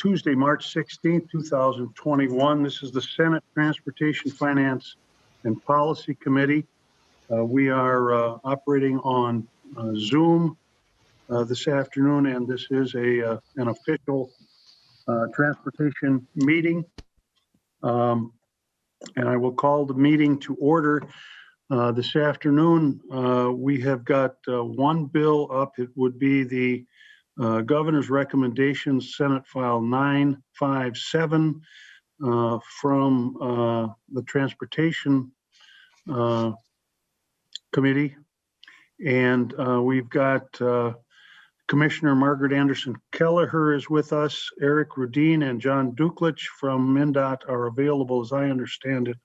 Tuesday, March 16th, 2021. This is the Senate Transportation, Finance, and Policy Committee. We are operating on Zoom this afternoon, and this is an official transportation meeting. And I will call the meeting to order. This afternoon, we have got one bill up. It would be the Governor's Recommendations, Senate File 957 from the Transportation Committee. And we've got Commissioner Margaret Anderson Kelleher is with us. Eric Rudin and John Duklich from MnDOT are available, as I understand it,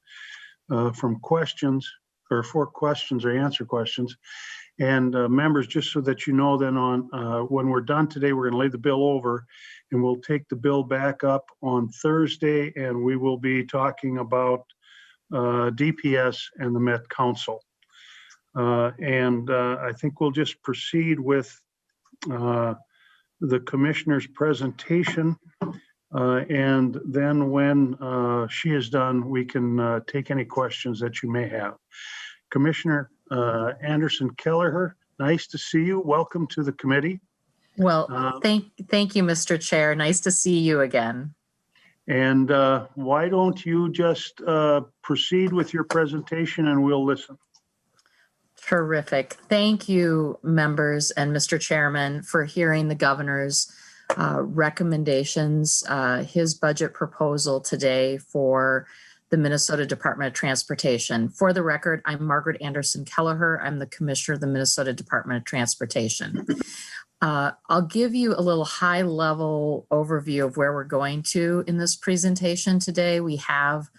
from questions or for questions or answer questions. And members, just so that you know, then on when we're done today, we're going to lay the bill over and we'll take the bill back up on Thursday, and we will be talking about DPS and the Met Council. I think we'll just proceed with the commissioner's presentation. And then when she is done, we can take any questions that you may have. Commissioner Anderson Kelleher, nice to see you. Welcome to the committee. Well, thank you, Mr. Chair. Nice to see you again. And why don't you just proceed with your presentation and we'll listen. Terrific. Thank you, members and Mr. Chairman, for hearing the governor's recommendations, his budget proposal today for the Minnesota Department of Transportation. For the record, I'm Margaret Anderson Kelleher. I'm the Commissioner of the Minnesota Department of Transportation. I'll give you a little high-level overview of where we're going to in this presentation today. We have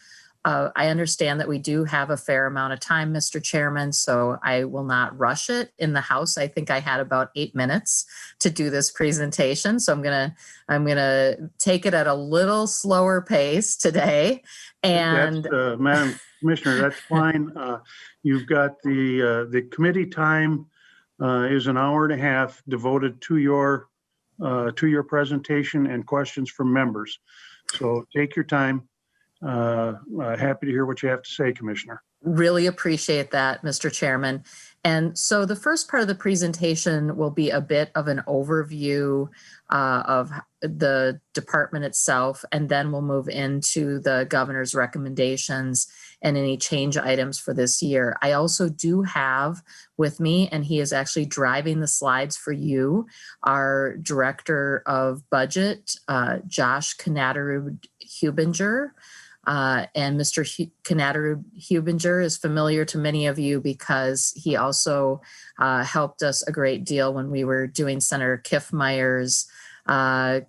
I understand that we do have a fair amount of time, Mr. Chairman, so I will not rush it. In the House, I think I had about 8 minutes to do this presentation, so I'm gonna take it at a little slower pace today. And Madam Commissioner, that's fine. You've got the committee time is an hour and a half devoted to your presentation and questions from members. So take your time. Happy to hear what you have to say, Commissioner. Really appreciate that, Mr. Chairman. And so the first part of the presentation will be a bit of an overview of the department itself, and then we'll move into the governor's recommendations and any change items for this year. I also do have with me, and he is actually driving the slides for you, our Director of Budget, Josh Knaderud-Hubinger. And Mr. Knaderud-Hubinger is familiar to many of you because he also helped us a great deal when we were doing Senator Kiffmeyer's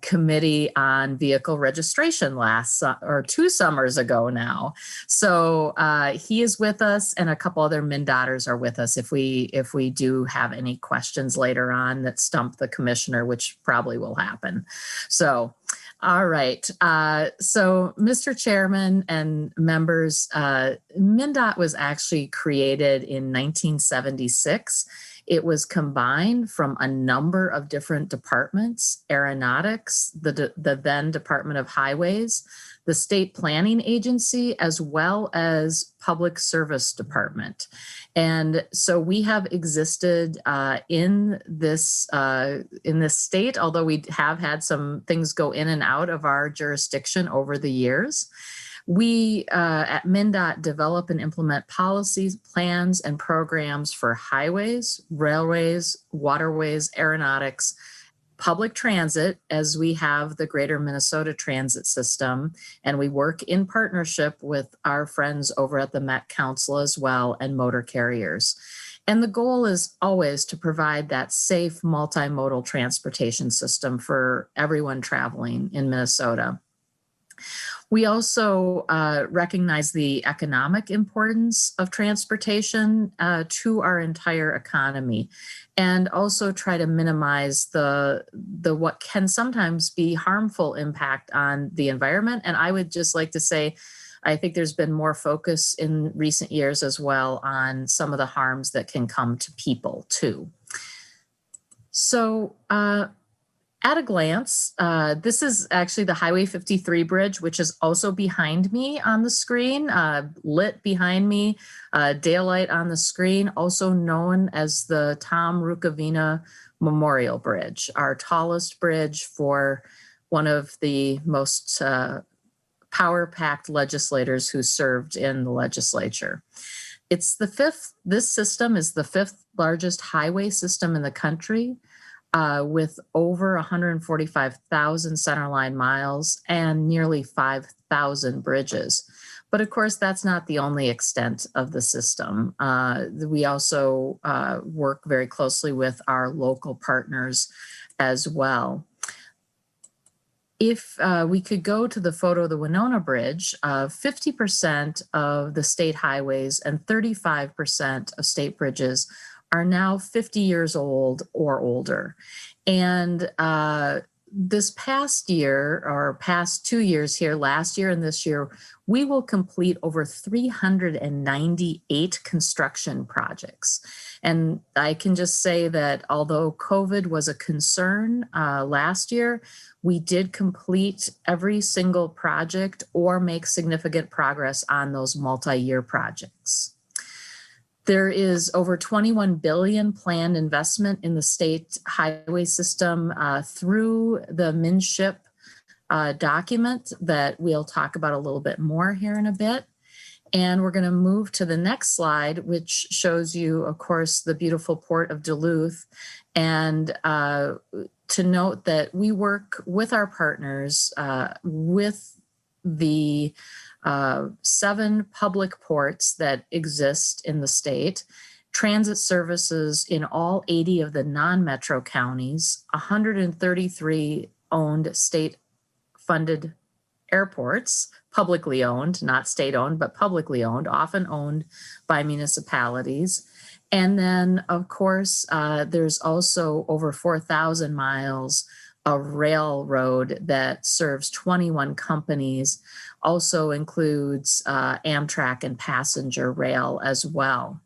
committee on vehicle registration or 2 summers ago now. So he is with us, and a couple other MnDOTers are with us if we do have any questions later on that stump the commissioner, which probably will happen. So. All right. So, Mr. Chairman and members, MnDOT was actually created in 1976. It was combined from a number of different departments: aeronautics, the then Department of Highways, the State Planning Agency, as well as Public Service Department. And so we have existed in this state, although we have had some things go in and out of our jurisdiction over the years. We at MnDOT develop and implement policies, plans, and programs for highways, railways, waterways, aeronautics, public transit, as we have the Greater Minnesota Transit System, and we work in partnership with our friends over at the Met Council as well, and motor carriers. And the goal is always to provide that safe multimodal transportation system for everyone traveling in Minnesota. We also recognize the economic importance of transportation to our entire economy, and also try to minimize the what can sometimes be harmful impact on the environment. And I would just like to say, I think there's been more focus in recent years as well on some of the harms that can come to people too. So At a glance, this is actually the Highway 53 bridge, which is also behind me on the screen, lit behind me, daylight on the screen, also known as the Tom Rukavina Memorial Bridge, our tallest bridge for one of the most power-packed legislators who served in the legislature. It's the fifth, this system is the fifth largest highway system in the country, with over 145,000 centerline miles and nearly 5,000 bridges. But of course, that's not the only extent of the system. We also work very closely with our local partners as well. If we could go to the photo of the Winona Bridge, 50% of the state highways and 35% of state bridges are now 50 years old or older. And this past year, or past 2 years here, last year and this year, we will complete over 398 construction projects. And I can just say that although COVID was a concern last year, we did complete every single project or make significant progress on those multi-year projects. There is over 21 billion planned investment in the state highway system through the MnSHIP document that we'll talk about a little bit more here in a bit. And we're going to move to the next slide, which shows you, of course, the beautiful port of Duluth. And to note that we work with our partners with the 7 public ports that exist in the state, transit services in all 80 of the non-metro counties, 133 owned state-funded airports, publicly owned, not state-owned, but publicly owned, often owned by municipalities. And then, of course, there's also over 4,000 miles of railroad that serves 21 companies, also includes Amtrak and passenger rail as well.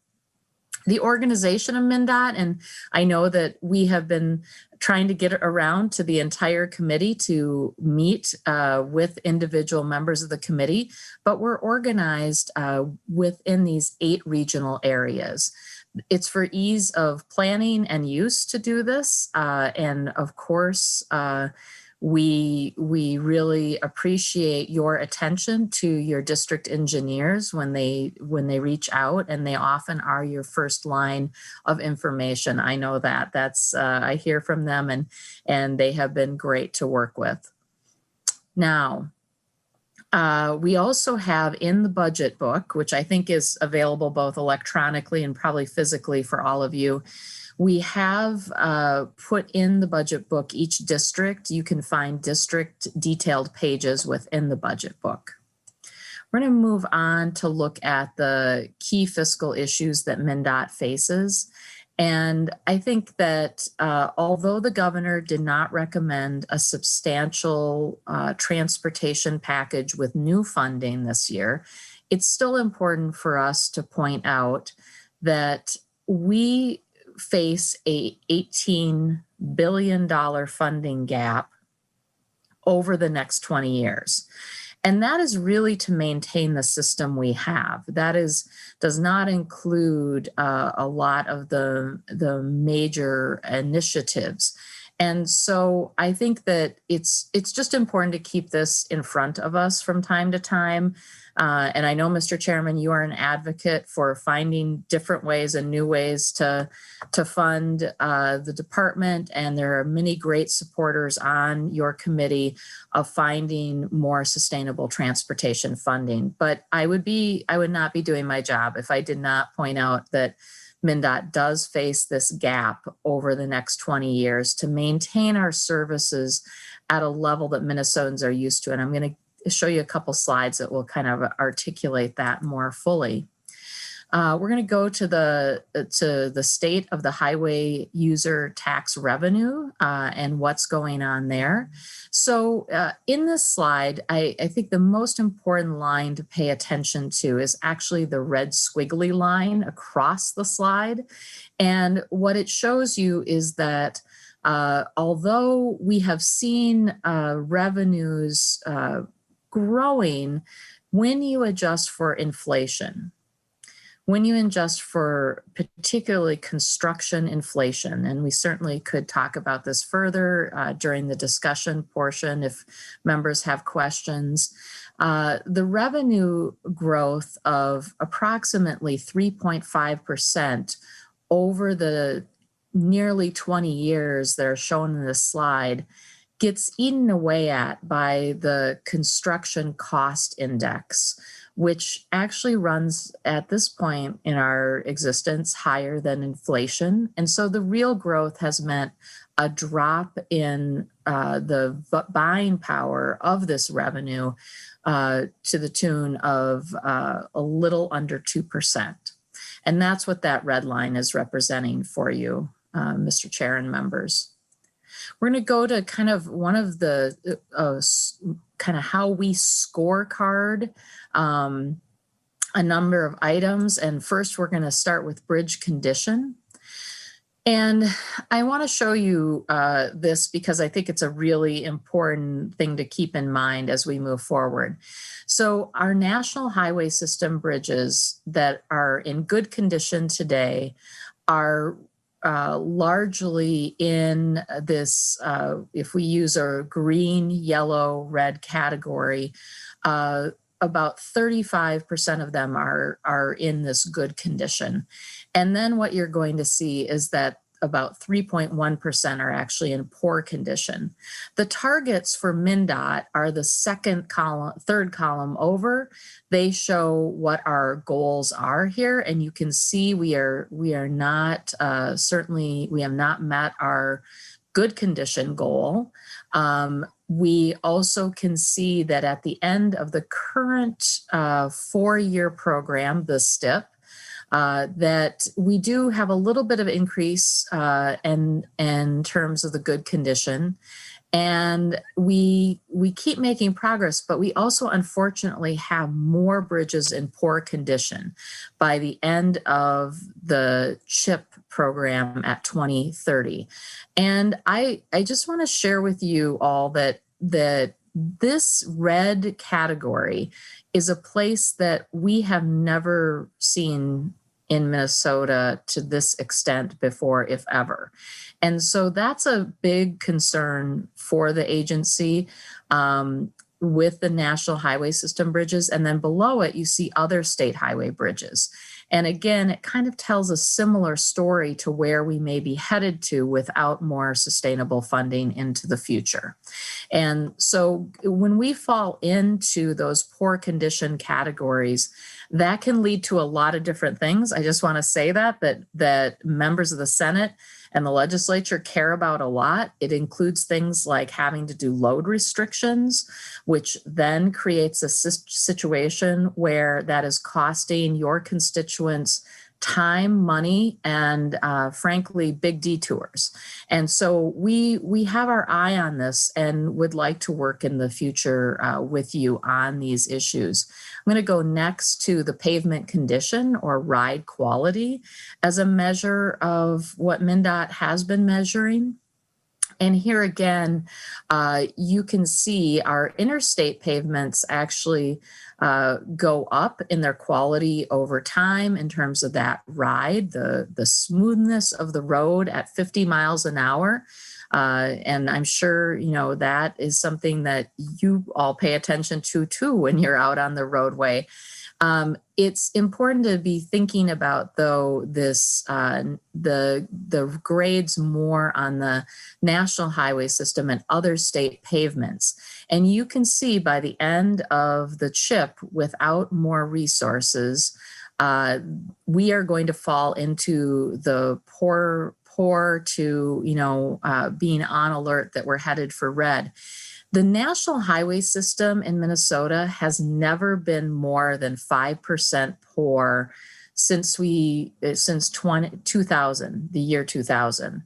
The organization of MnDOT, and I know that we have been trying to get around to the entire committee to meet with individual members of the committee, but we're organized within these 8 regional areas. It's for ease of planning and use to do this. And of course, we really appreciate your attention to your district engineers when they reach out, and they often are your first line of information. I know that. I hear from them, and they have been great to work with. Now, we also have in the budget book, which I think is available both electronically and probably physically for all of you, we have put in the budget book each district. You can find district detailed pages within the budget book. We're going to move on to look at the key fiscal issues that MnDOT faces. And I think that although the governor did not recommend a substantial transportation package with new funding this year, it's still important for us to point out that we face a $18 billion funding gap over the next 20 years. And that is really to maintain the system we have. That does not include a lot of the major initiatives. And so I think that it's just important to keep this in front of us from time to time. And I know, Mr. Chairman, you are an advocate for finding different ways and new ways to fund the department. And there are many great supporters on your committee of finding more sustainable transportation funding. But I would not be doing my job if I did not point out that MnDOT does face this gap over the next 20 years to maintain our services at a level that Minnesotans are used to. And I'm going to show you a couple slides that will kind of articulate that more fully. We're going to go to the state of the highway user tax revenue and what's going on there. So in this slide, I think the most important line to pay attention to is actually the red squiggly line across the slide. And what it shows you is that although we have seen revenues growing, when you adjust for inflation, when you adjust for particularly construction inflation, and we certainly could talk about this further during the discussion portion if members have questions, the revenue growth of approximately 3.5% over the nearly 20 years that are shown in this slide gets eaten away at by the construction cost index, which actually runs at this point in our existence higher than inflation. And so the real growth has meant a drop in the buying power of this revenue to the tune of a little under 2%. And that's what that red line is representing for you, Mr. Chair and members. We're going to go to kind of one of the kind of how we scorecard a number of items. And first, we're going to start with bridge condition. And I want to show you this because I think it's a really important thing to keep in mind as we move forward. So our national highway system bridges that are in good condition today are largely in this, if we use a green, yellow, red category, about 35% of them are in this good condition. And then what you're going to see is that about 3.1% are actually in poor condition. The targets for MnDOT are the third column over. They show what our goals are here, and you can see we are not certainly we have not met our good condition goal. We also can see that at the end of the current 4-year program, the STIP, that we do have a little bit of increase in terms of the good condition. And we keep making progress, but we also unfortunately have more bridges in poor condition by the end of the CHIP program at 2030. And I just want to share with you all that this red category is a place that we have never seen in Minnesota to this extent before, if ever. And so that's a big concern for the agency with the National Highway System bridges. And then below it, you see other state highway bridges. And again, it kind of tells a similar story to where we may be headed to without more sustainable funding into the future. And so when we fall into those poor condition categories, that can lead to a lot of different things. I just want to say that members of the Senate and the legislature care about a lot. It includes things like having to do load restrictions, which then creates a situation where that is costing your constituents time, money, and frankly, big detours. And so we have our eye on this and would like to work in the future with you on these issues. I'm going to go next to the pavement condition or ride quality as a measure of what MnDOT has been measuring. And here again, you can see our interstate pavements actually go up in their quality over time in terms of that ride, the smoothness of the road at 50 miles an hour. And I'm sure, that is something that you all pay attention to too when you're out on the roadway. It's important to be thinking about, though, this the grades more on the national highway system and other state pavements. And you can see by the end of the CHIP, without more resources, we are going to fall into the poor to being on alert that we're headed for red. The national highway system in Minnesota has never been more than 5% poor since 2000, the year 2000.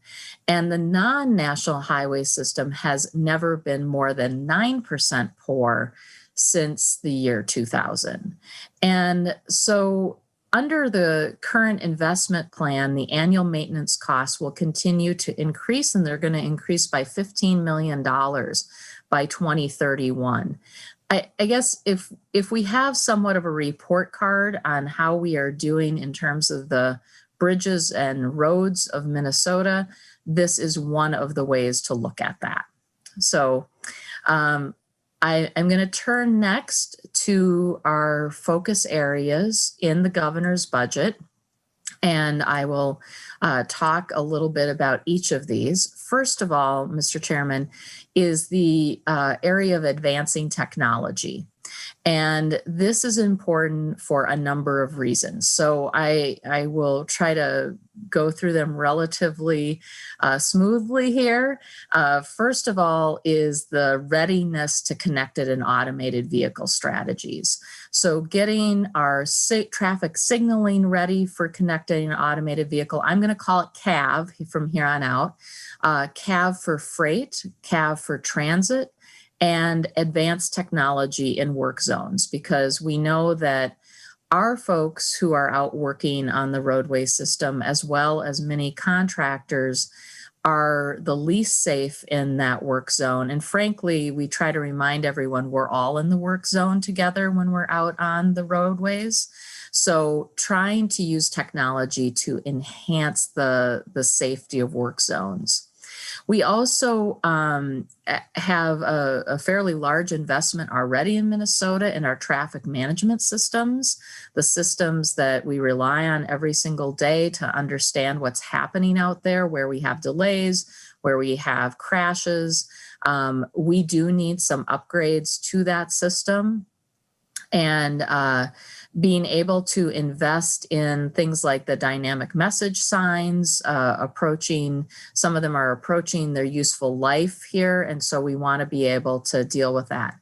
And the non-national highway system has never been more than 9% poor since the year 2000. And so under the current investment plan, the annual maintenance costs will continue to increase, and they're going to increase by $15 million by 2031. I guess if we have somewhat of a report card on how we are doing in terms of the bridges and roads of Minnesota, this is one of the ways to look at that. So I'm going to turn next to our focus areas in the governor's budget, and I will talk a little bit about each of these. First of all, Mr. Chairman, is the area of advancing technology. And this is important for a number of reasons. So I will try to go through them relatively smoothly here. First of all is the readiness to connected and automated vehicle strategies. So getting our traffic signaling ready for connected and automated vehicle, I'm going to call it CAV from here on out. CAV for freight, CAV for transit, and advanced technology in work zones, because we know that our folks who are out working on the roadway system, as well as many contractors, are the least safe in that work zone. And frankly, we try to remind everyone we're all in the work zone together when we're out on the roadways. So trying to use technology to enhance the safety of work zones. We also have a fairly large investment already in Minnesota in our traffic management systems, the systems that we rely on every single day to understand what's happening out there, where we have delays, where we have crashes. We do need some upgrades to that system. And being able to invest in things like the dynamic message signs, some of them are approaching their useful life here. And so we want to be able to deal with that.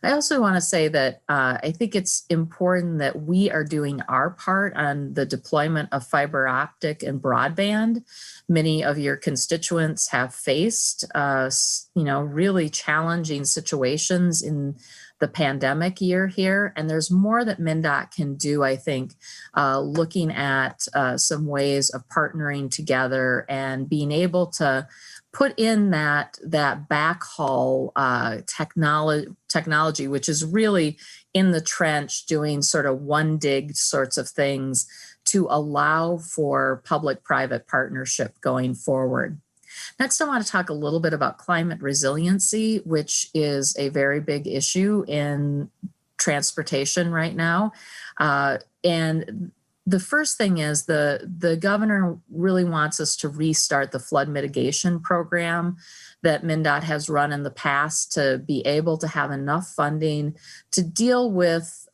I also want to say that I think it's important that we are doing our part on the deployment of fiber optic and broadband. Many of your constituents have faced, really challenging situations in the pandemic year here, and there's more that MnDOT can do, I think, looking at some ways of partnering together and being able to put in that backhaul technology, which is really in the trench doing sort of one dig sorts of things to allow for public-private partnership going forward. Next, I want to talk a little bit about climate resiliency, which is a very big issue in transportation right now. And the first thing is the governor really wants us to restart the flood mitigation program that MnDOT has run in the past to be able to have enough funding to deal with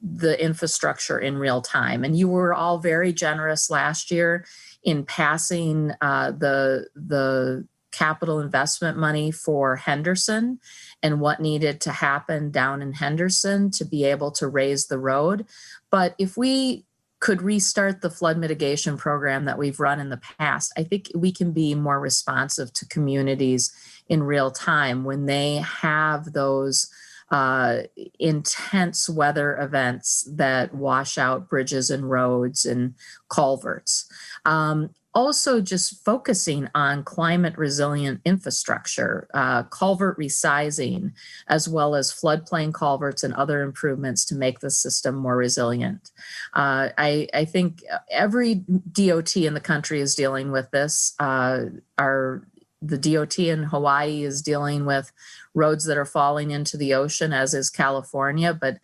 the infrastructure in real time. And you were all very generous last year in passing the capital investment money for Henderson and what needed to happen down in Henderson to be able to raise the road. But if we could restart the flood mitigation program that we've run in the past, I think we can be more responsive to communities in real time when they have those intense weather events that wash out bridges and roads and culverts. Also, just focusing on climate resilient infrastructure, culvert resizing, as well as floodplain culverts and other improvements to make the system more resilient. I think every DOT in the country is dealing with this. The DOT in Hawaii is dealing with roads that are falling into the ocean, as is California, but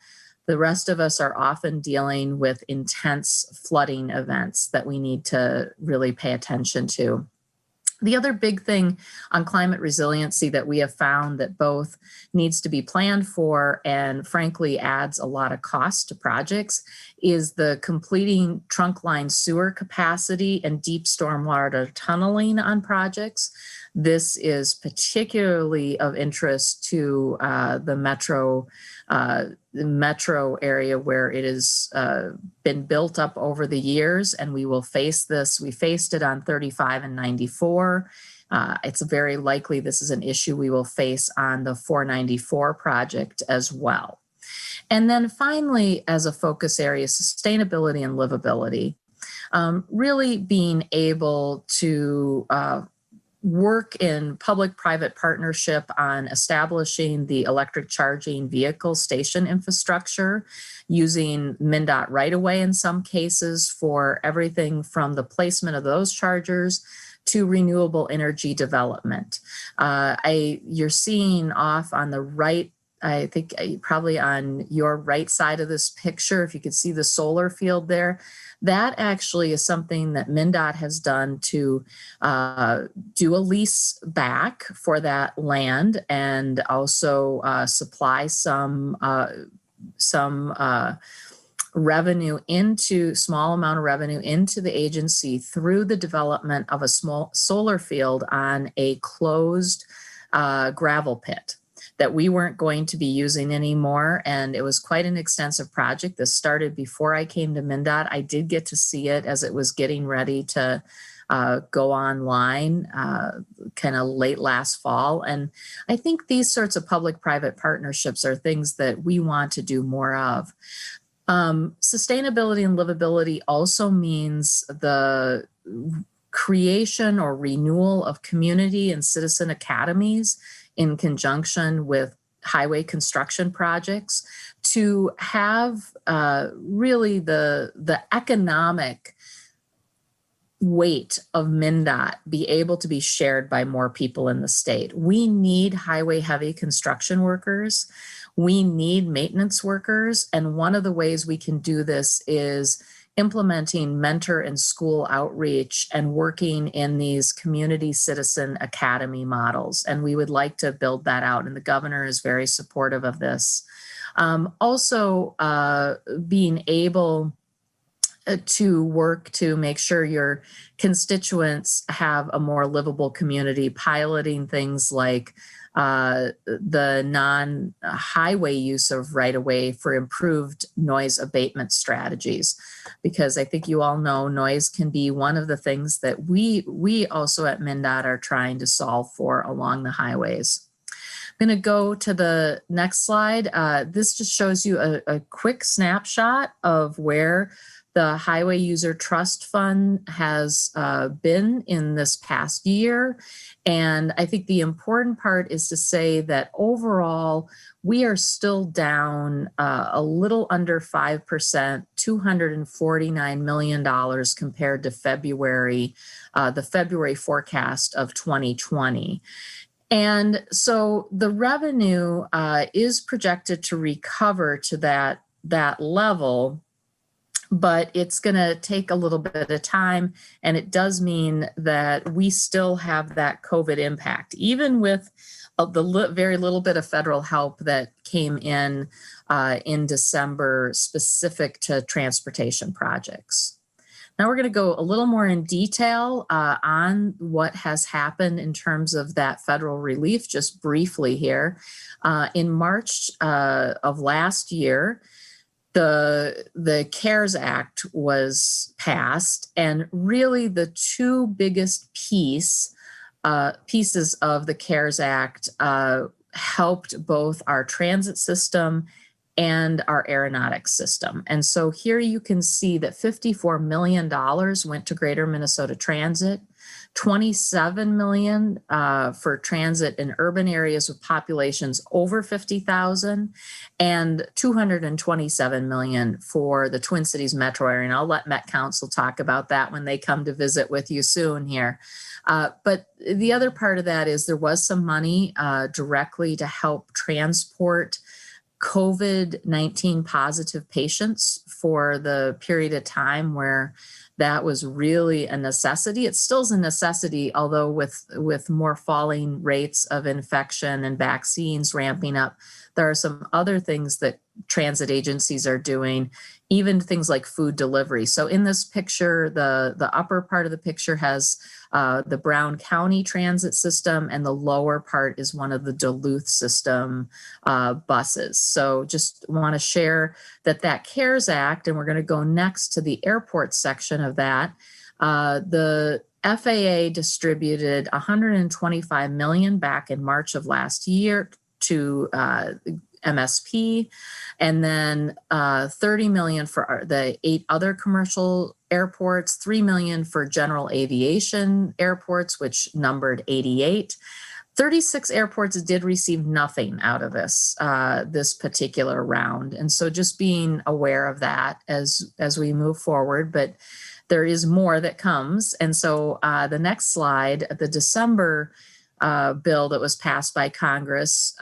the rest of us are often dealing with intense flooding events that we need to really pay attention to. The other big thing on climate resiliency that we have found that both needs to be planned for and frankly adds a lot of cost to projects is the completing trunk line sewer capacity and deep stormwater tunneling on projects. This is particularly of interest to the metro area where it has been built up over the years, and we will face this. We faced it on 35 and 94. It's very likely this is an issue we will face on the 494 project as well. And then finally, as a focus area, sustainability and livability. Really being able to work in public-private partnership on establishing the electric charging vehicle station infrastructure, using MnDOT right-of-way in some cases for everything from the placement of those chargers to renewable energy development. You're seeing off on the right, I think probably on your right side of this picture, if you could see the solar field there, that actually is something that MnDOT has done to do a lease back for that land, and also supply some revenue into, small amount of revenue into the agency through the development of a small solar field on a closed gravel pit that we weren't going to be using anymore. And it was quite an extensive project. This started before I came to MnDOT. I did get to see it as it was getting ready to go online kind of late last fall. And I think these sorts of public-private partnerships are things that we want to do more of. Sustainability and livability also means the creation or renewal of community and citizen academies in conjunction with highway construction projects to have really the economic weight of MnDOT be able to be shared by more people in the state. We need highway heavy construction workers. We need maintenance workers. And one of the ways we can do this is implementing mentor and school outreach and working in these community citizen academy models. And we would like to build that out. And the governor is very supportive of this. Also, being able to work to make sure your constituents have a more livable community, piloting things like the non-highway use of right-of-way for improved noise abatement strategies. Because I think you all know noise can be one of the things that we also at MnDOT are trying to solve for along the highways. I'm going to go to the next slide. This just shows you a quick snapshot of where the Highway User Trust Fund has been in this past year. And I think the important part is to say that overall, we are still down a little under 5%, $249 million compared to February, the February forecast of 2020. And so the revenue is projected to recover to that level, but it's going to take a little bit of time. And it does mean that we still have that COVID impact, even with the very little bit of federal help that came in December specific to transportation projects. Now we're going to go a little more in detail on what has happened in terms of that federal relief, just briefly here. In March of last year, the CARES Act was passed, and really the two biggest pieces of the CARES Act helped both our transit system and our aeronautics system. And so here you can see that $54 million went to Greater Minnesota Transit, $27 million for transit in urban areas with populations over 50,000, and $227 million for the Twin Cities metro area. And I'll let Met Council talk about that when they come to visit with you soon here. But the other part of that is there was some money directly to help transport COVID-19 positive patients for the period of time where that was really a necessity. It still is a necessity, although with more falling rates of infection and vaccines ramping up, there are some other things that transit agencies are doing, even things like food delivery. So in this picture, the upper part of the picture has the Brown County transit system, and the lower part is one of the Duluth system buses. So just want to share that CARES Act, and we're going to go next to the airport section of that. The FAA distributed $125 million back in March of last year to MSP, and then $30 million for the 8 other commercial airports, $3 million for general aviation airports, which numbered 88. 36 airports did receive nothing out of this particular round. And so just being aware of that as we move forward, but there is more that comes. And so the next slide, the December bill that was passed by Congress,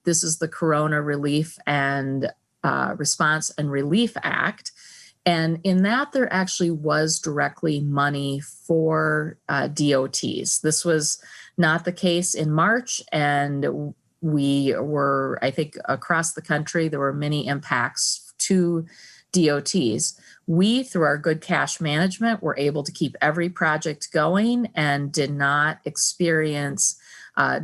this is the Corona Relief and Response and Relief Act. And in that, there actually was directly money for DOTs. This was not the case in March, and we were, I think, across the country, there were many impacts to DOTs. We, through our good cash management, were able to keep every project going and did not experience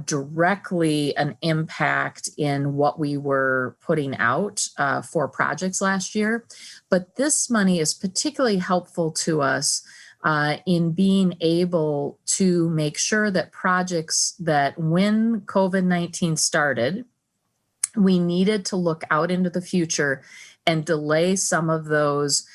directly an impact in what we were putting out for projects last year. But this money is particularly helpful to us in being able to make sure that projects that when COVID-19 started, we needed to look out into the future and delay some of those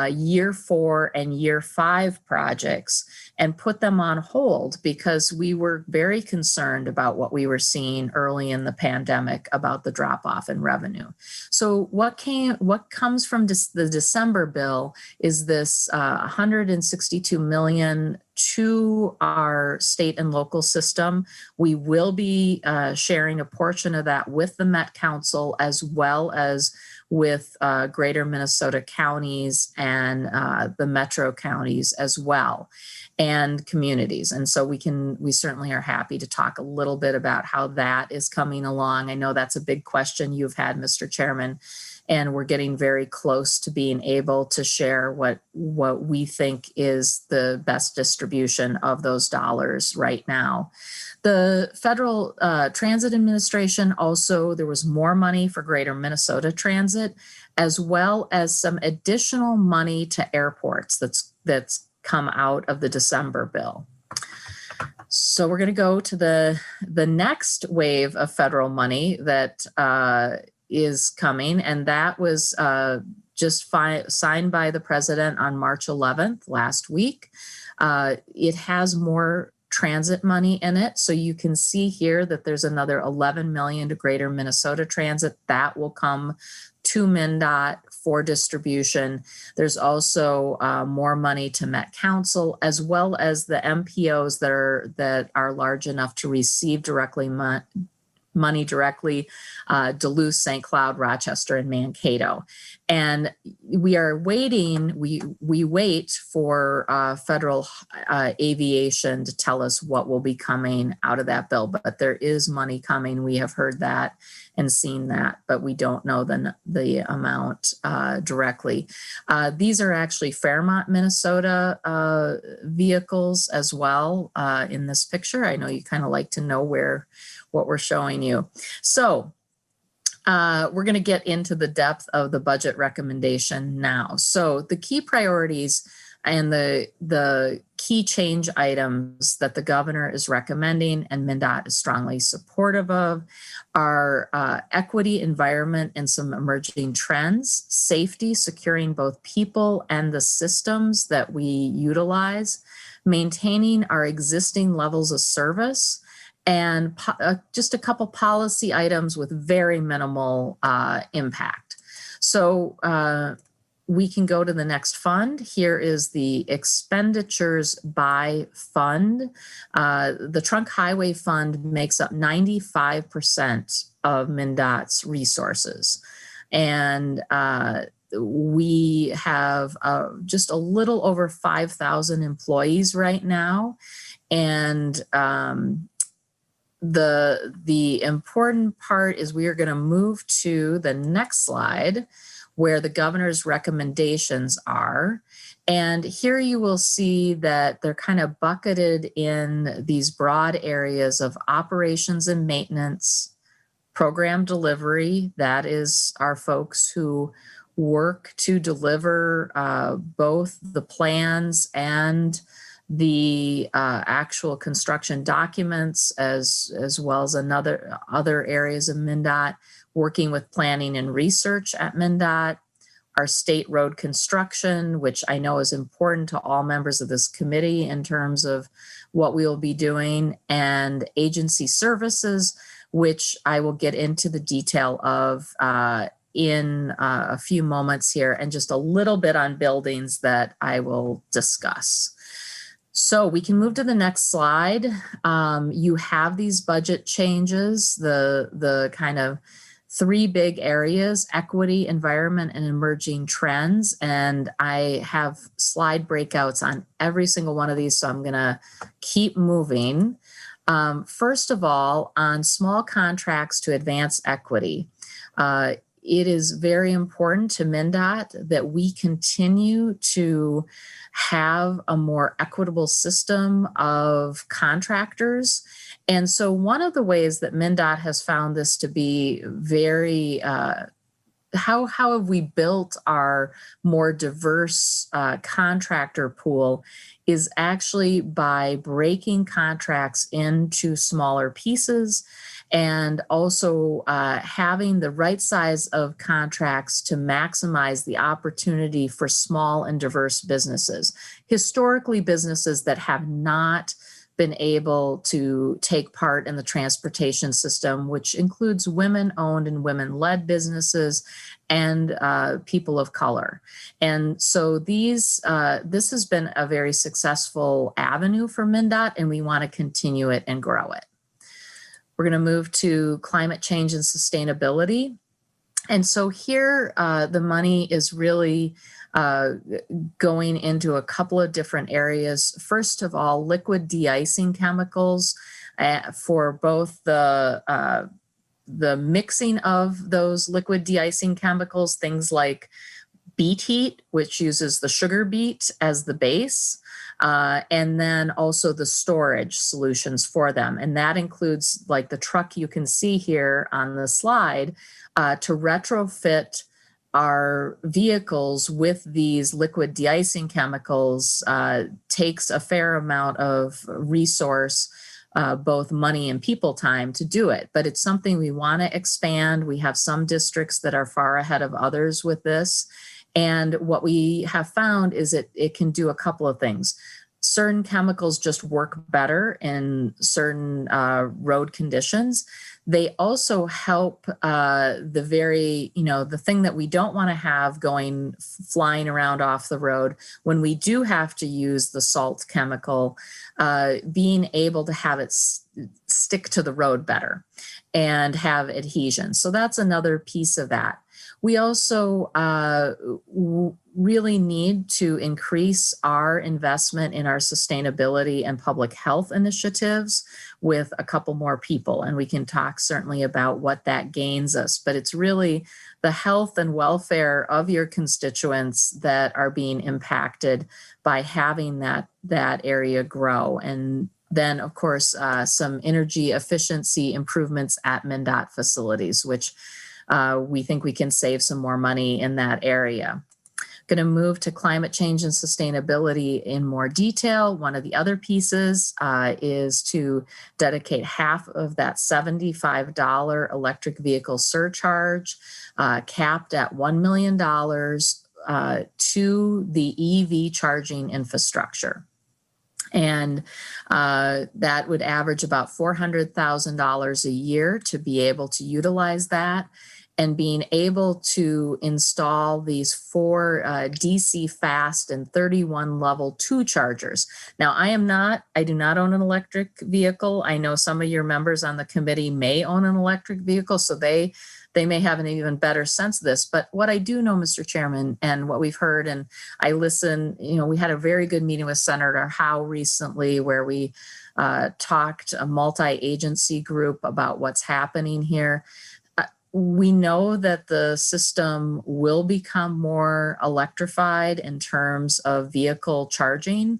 year 4 and year 5 projects and put them on hold because we were very concerned about what we were seeing early in the pandemic about the drop off in revenue. So what comes from the December bill is this $162 million to our state and local system. We will be sharing a portion of that with the Met Council as well as with greater Minnesota counties and the metro counties as well, and communities. And so we certainly are happy to talk a little bit about how that is coming along. I know that's a big question you've had, Mr. Chairman, and we're getting very close to being able to share what we think is the best distribution of those dollars right now. The Federal Transit Administration also, there was more money for Greater Minnesota Transit, as well as some additional money to airports that's come out of the December bill. So we're going to go to the next wave of federal money that is coming, and that was just signed by the president on March 11th last week. It has more transit money in it. So you can see here that there's another $11 million to Greater Minnesota Transit. That will come to MnDOT for distribution. There's also more money to Met Council, as well as the MPOs that are large enough to receive money directly, Duluth, St. Cloud, Rochester, and Mankato. And we are waiting, we wait for federal aviation to tell us what will be coming out of that bill, but there is money coming. We have heard that and seen that, but we don't know the amount directly. These are actually Fairmont, Minnesota vehicles as well in this picture. I know you kind of like to know what we're showing you. So we're going to get into the depth of the budget recommendation now. So the key priorities and the key change items that the governor is recommending and MnDOT is strongly supportive of are equity, environment, and some emerging trends, safety, securing both people and the systems that we utilize, maintaining our existing levels of service, and just a couple policy items with very minimal impact. So we can go to the next fund. Here is the expenditures by fund. The Trunk Highway Fund makes up 95% of MnDOT's resources. And we have just a little over 5,000 employees right now. And the important part is we are going to move to the next slide where the governor's recommendations are. And here you will see that they're kind of bucketed in these broad areas of operations and maintenance, program delivery, that is our folks who work to deliver both the plans and the actual construction documents as well as other areas of MnDOT, working with planning and research at MnDOT, our state road construction, which I know is important to all members of this committee in terms of what we will be doing, and agency services, which I will get into the detail of in a few moments here, and just a little bit on buildings that I will discuss. So we can move to the next slide. You have these budget changes, the kind of three big areas: equity, environment, and emerging trends. And I have slide breakouts on every single one of these, so I'm gonna keep moving. First of all, on small contracts to advance equity, it is very important to MnDOT that we continue to have a more equitable system of contractors. And so one of the ways that MnDOT has found this to be very, how have we built our more diverse contractor pool is actually by breaking contracts into smaller pieces, and also having the right size of contracts to maximize the opportunity for small and diverse businesses. Historically, businesses that have not been able to take part in the transportation system, which includes women-owned and women-led businesses and people of color. And so this has been a very successful avenue for MnDOT, and we want to continue it and grow it. We're going to move to climate change and sustainability. And so here, the money is really going into a couple of different areas. First of all, liquid de-icing chemicals for both the mixing of those liquid de-icing chemicals, things like beet heat, which uses the sugar beet as the base, and then also the storage solutions for them. And that includes, like the truck you can see here on the slide, to retrofit our vehicles with these liquid de-icing chemicals takes a fair amount of resource, both money and people time to do it. But it's something we want to expand. We have some districts that are far ahead of others with this. And what we have found is it can do a couple of things. Certain chemicals just work better in certain road conditions. They also help the thing that we don't want to have flying around off the road when we do have to use the salt chemical, being able to have it stick to the road better and have adhesion. So that's another piece of that. We also really need to increase our investment in our sustainability and public health initiatives with a couple more people. And we can talk certainly about what that gains us, but it's really the health and welfare of your constituents that are being impacted by having that area grow. And then, of course, some energy efficiency improvements at MnDOT facilities, which we think we can save some more money in that area. Going to move to climate change and sustainability in more detail. One of the other pieces is to dedicate half of that $75 electric vehicle surcharge, capped at $1 million, to the EV charging infrastructure. And that would average about $400,000 a year to be able to utilize that, and being able to install these 4 DC fast and 31 level 2 chargers. Now, I do not own an electric vehicle. I know some of your members on the committee may own an electric vehicle, so they may have an even better sense of this. But what I do know, Mr. Chairman, and what we've heard, and I listen, we had a very good meeting with Senator Howe recently where we talked a multi-agency group about what's happening here. We know that the system will become more electrified in terms of vehicle charging.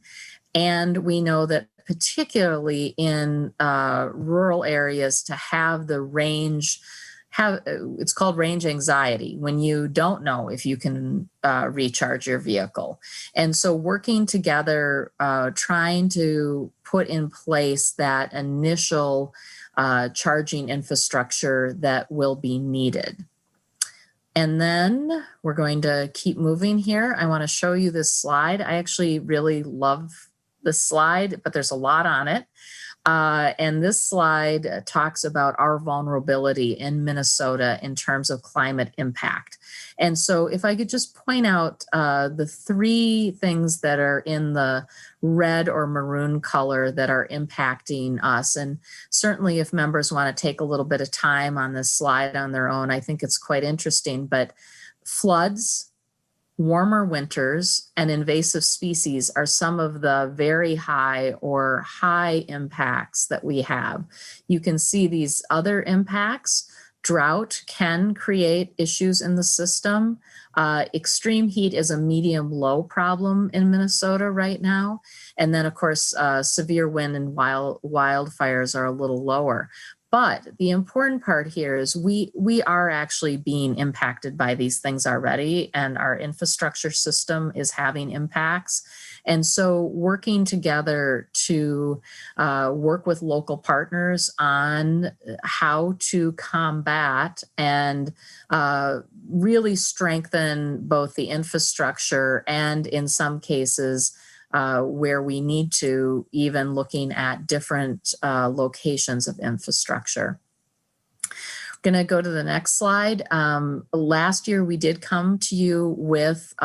And we know that particularly in rural areas, to have the range it's called range anxiety, when you don't know if you can recharge your vehicle. And so working together, trying to put in place that initial charging infrastructure that will be needed. And then we're going to keep moving here. I want to show you this slide. I actually really love this slide, but there's a lot on it. And this slide talks about our vulnerability in Minnesota in terms of climate impact. And so if I could just point out the three things that are in the red or maroon color that are impacting us. And certainly if members want to take a little bit of time on this slide on their own, I think it's quite interesting. But floods, warmer winters, and invasive species are some of the very high or high impacts that we have. You can see these other impacts. Drought can create issues in the system. Extreme heat is a medium-low problem in Minnesota right now. And then, of course, severe wind and wildfires are a little lower. But the important part here is we are actually being impacted by these things already, and our infrastructure system is having impacts. And so working together to work with local partners on how to combat and really strengthen both the infrastructure and, in some cases, where we need to, even looking at different locations of infrastructure. Going to go to the next slide. Last year, we did come to you with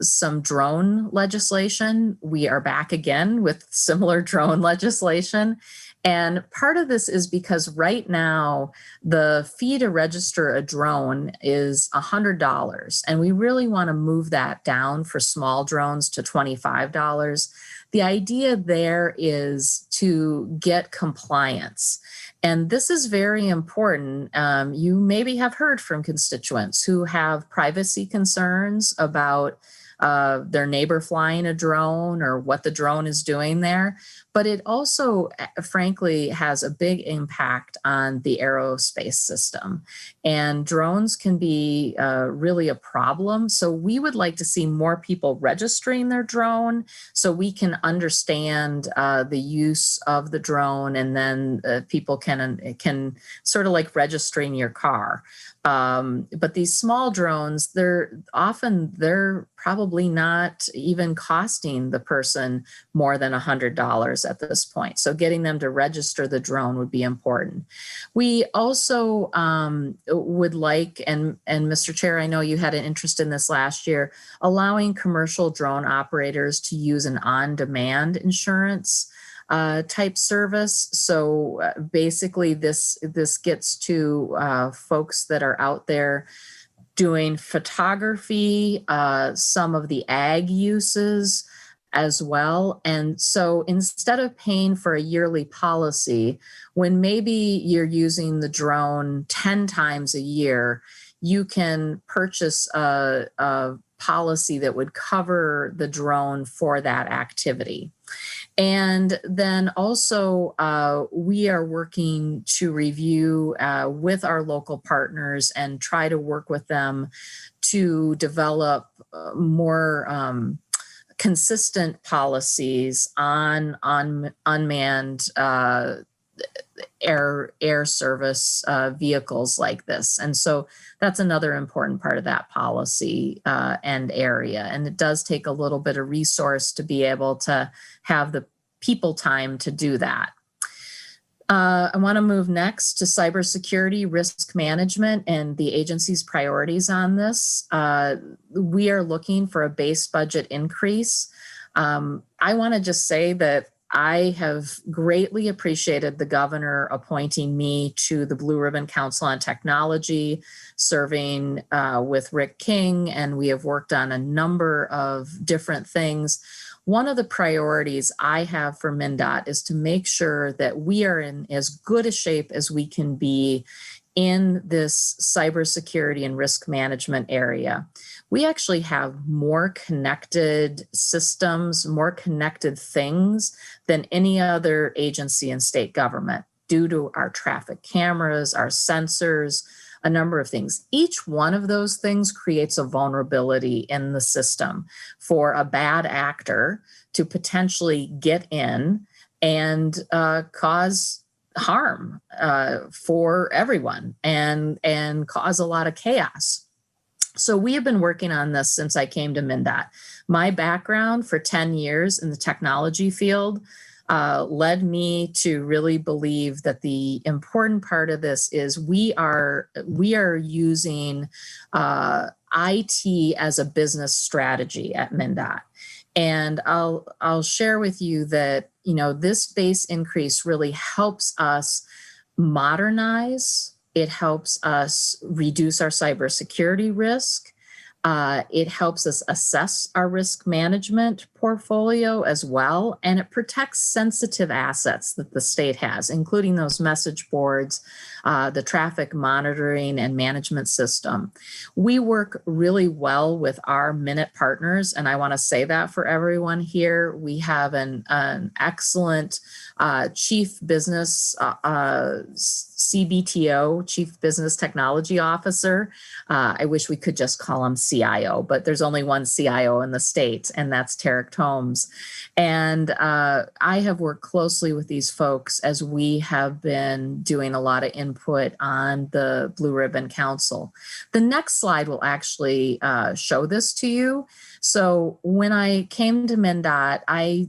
some drone legislation. We are back again with similar drone legislation. And part of this is because right now, the fee to register a drone is $100. And we really want to move that down for small drones to $25. The idea there is to get compliance. And this is very important. You maybe have heard from constituents who have privacy concerns about their neighbor flying a drone or what the drone is doing there. But it also, frankly, has a big impact on the aerospace system. And drones can be really a problem. So we would like to see more people registering their drone so we can understand the use of the drone, and then people can sort of like registering your car. But these small drones, they're probably not even costing the person more than $100 at this point. So getting them to register the drone would be important. We also would like, and Mr. Chair, I know you had an interest in this last year, allowing commercial drone operators to use an on-demand insurance type service. So basically this gets to folks that are out there doing photography, some of the ag uses as well. And so instead of paying for a yearly policy, when maybe you're using the drone 10 times a year, you can purchase a policy that would cover the drone for that activity. And then also we are working to review with our local partners and try to work with them to develop more consistent policies on unmanned air service vehicles like this. And so that's another important part of that policy and area. And it does take a little bit of resource to be able to have the people time to do that. I want to move next to cybersecurity risk management and the agency's priorities on this. We are looking for a base budget increase. I want to just say that I have greatly appreciated the governor appointing me to the Blue Ribbon Council on Technology, serving with Rick King, and we have worked on a number of different things. One of the priorities I have for MnDOT is to make sure that we are in as good a shape as we can be in this cybersecurity and risk management area. We actually have more connected systems, more connected things than any other agency in state government. due to our traffic cameras, our sensors, a number of things. Each one of those things creates a vulnerability in the system for a bad actor to potentially get in and cause harm for everyone and cause a lot of chaos. So we have been working on this since I came to MnDOT. My background for 10 years in the technology field led me to really believe that the important part of this is we are using IT as a business strategy at MnDOT. And I'll share with you that, you know, this base increase really helps us modernize. It helps us reduce our cybersecurity risk. It helps us assess our risk management portfolio as well, and it protects sensitive assets that the state has, including those message boards, the traffic monitoring and management system. We work really well with our Minute partners, and I want to say that for everyone here. We have an excellent chief business CBTO, Chief Business Technology Officer. I wish we could just call him CIO, but there's only one CIO in the state, and that's Tarek Tomes. And I have worked closely with these folks as we have been doing a lot of input on the Blue Ribbon Council. The next slide will actually show this to you. So when I came to MnDOT, I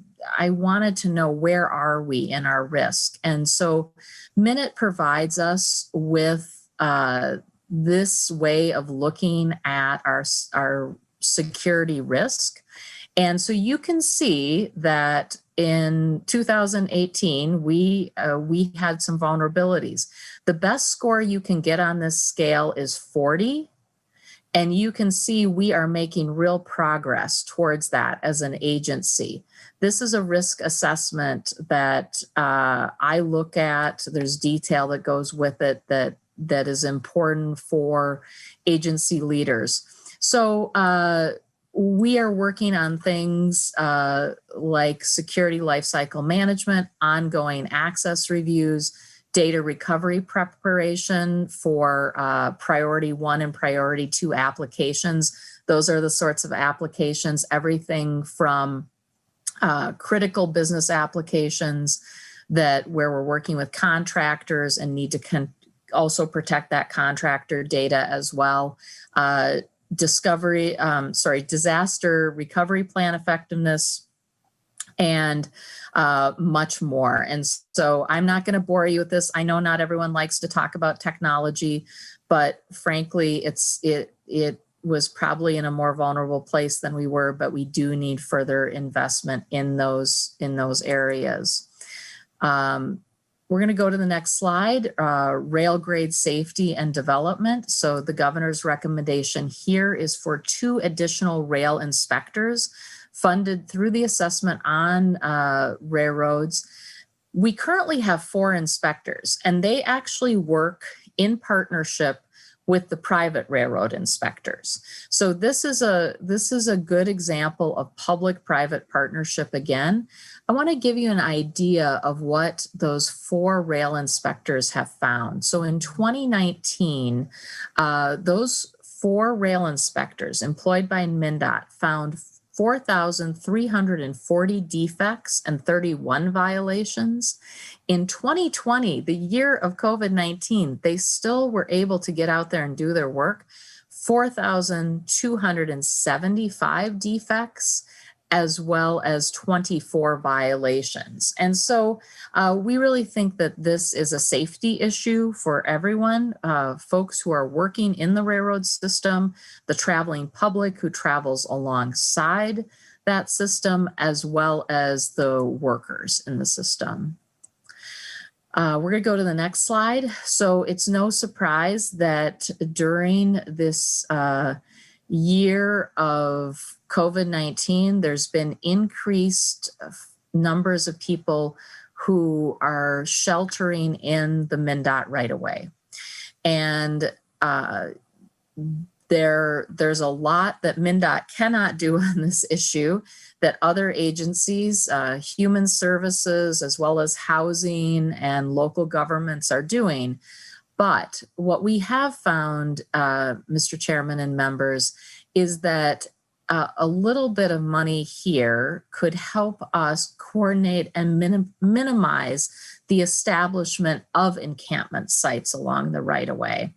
wanted to know, where are we in our risk? And so Minute provides us with this way of looking at our security risk. And so you can see that in 2018, we had some vulnerabilities. The best score you can get on this scale is 40. And you can see we are making real progress towards that as an agency. This is a risk assessment that I look at. There's detail that goes with it that is important for agency leaders. So we are working on things like security lifecycle management, ongoing access reviews, data recovery preparation for priority 1 and priority 2 applications. Those are the sorts of applications, everything from critical business applications where we're working with contractors and need to also protect that contractor data as well. Disaster recovery plan effectiveness, and much more. And so I'm not going to bore you with this. I know not everyone likes to talk about technology, but frankly, it was probably in a more vulnerable place than we were, but we do need further investment in those areas. We're going to go to the next slide, rail grade safety and development. So the governor's recommendation here is for 2 additional rail inspectors funded through the assessment on railroads. We currently have 4 inspectors, and they actually work in partnership with the private railroad inspectors. So this is a good example of public-private partnership again. I want to give you an idea of what those 4 rail inspectors have found. So in 2019, those 4 rail inspectors employed by MnDOT found 4,340 defects and 31 violations. In 2020, the year of COVID-19, they still were able to get out there and do their work. 4,275 defects, as well as 24 violations. And so we really think that this is a safety issue for everyone, folks who are working in the railroad system, the traveling public who travels alongside that system, as well as the workers in the system. We're going to go to the next slide. So it's no surprise that during this year of COVID-19, there's been increased numbers of people who are sheltering in the MnDOT right away. And There's a lot that MnDOT cannot do on this issue that other agencies, human services, as well as housing and local governments are doing. But what we have found, Mr. Chairman and members, is that a little bit of money here could help us coordinate and minimize the establishment of encampment sites along the right-of-way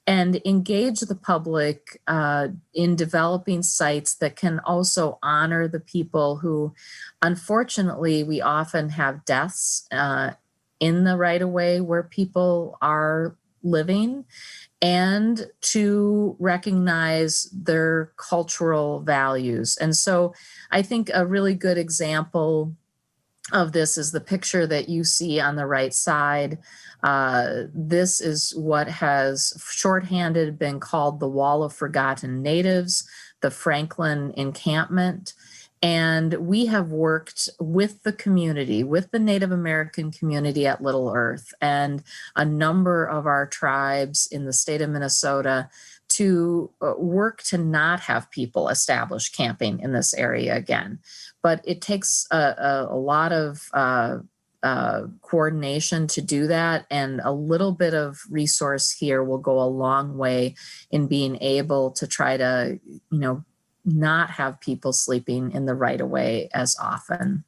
and engage the public in developing sites that can also honor the people who, unfortunately, we often have deaths in the right-of-way where people are living, and to recognize their cultural values. And so I think a really good example of this is the picture that you see on the right side. This is what has shorthanded been called the Wall of Forgotten Natives, the Franklin Encampment. And we have worked with the community, with the Native American community at Little Earth and a number of our tribes in the state of Minnesota to work to not have people establish camping in this area again. But it takes a lot of coordination to do that, and a little bit of resource here will go a long way in being able to try to, not have people sleeping in the right-of-way as often.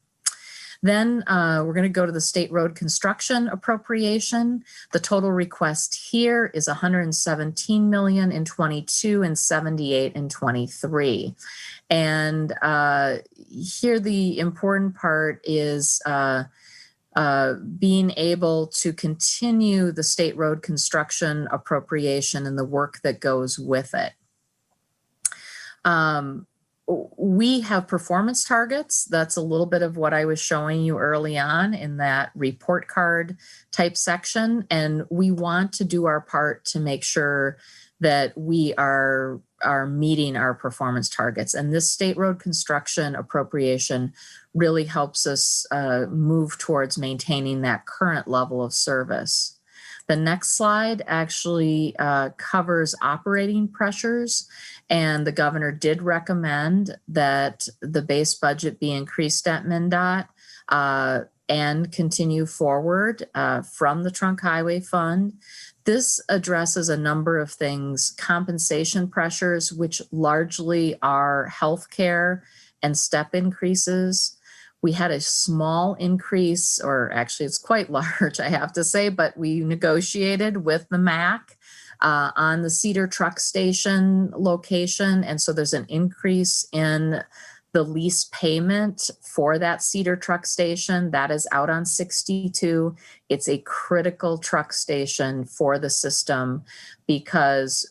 Then we're going to go to the state road construction appropriation. The total request here is $117 million in 22 and 78 in 23. And here the important part is being able to continue the state road construction appropriation and the work that goes with it. We have performance targets. That's a little bit of what I was showing you early on in that report card type section. And we want to do our part to make sure that we are meeting our performance targets. And this state road construction appropriation really helps us move towards maintaining that current level of service. The next slide actually covers operating pressures, and the governor did recommend that the base budget be increased at MnDOT and continue forward from the Trunk Highway Fund. This addresses a number of things: compensation pressures, which largely are healthcare and step increases. We had a small increase, or actually it's quite large, I have to say, but we negotiated with the MAC on the Cedar Truck Station location. And so there's an increase in the lease payment for that Cedar Truck Station. That is out on 62. It's a critical truck station for the system because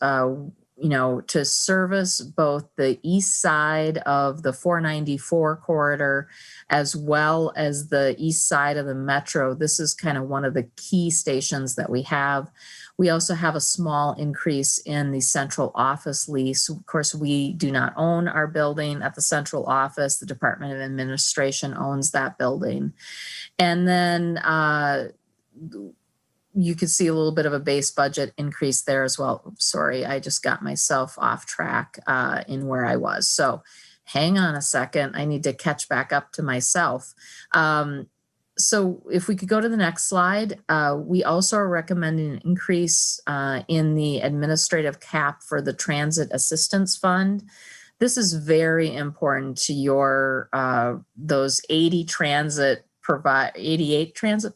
to service both the east side of the 494 corridor as well as the east side of the metro. This is kind of one of the key stations that we have. We also have a small increase in the central office lease. Of course, we do not own our building at the central office. The Department of Administration owns that building. And then you could see a little bit of a base budget increase there as well. Oops, sorry, I just got myself off track in where I was. So hang on a second. I need to catch back up to myself. So if we could go to the next slide, we also are recommending an increase in the administrative cap for the Transit Assistance Fund. This is very important to your those 88 transit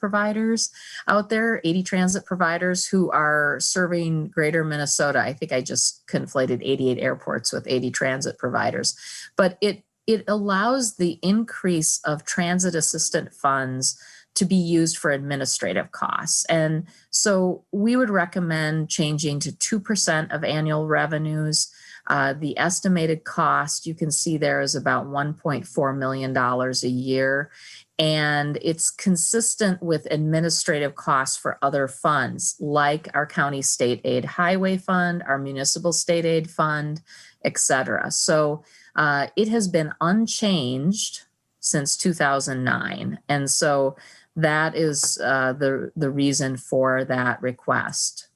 providers out there, 80 transit providers who are serving greater Minnesota. I think I just conflated 88 airports with 80 transit providers, but it allows the increase of transit assistant funds to be used for administrative costs. And so we would recommend changing to 2% of annual revenues. The estimated cost you can see there is about $1.4 million a year. And it's consistent with administrative costs for other funds like our county state aid highway fund, our municipal state aid fund, et cetera. So it has been unchanged since 2009. And so that is the reason for that request.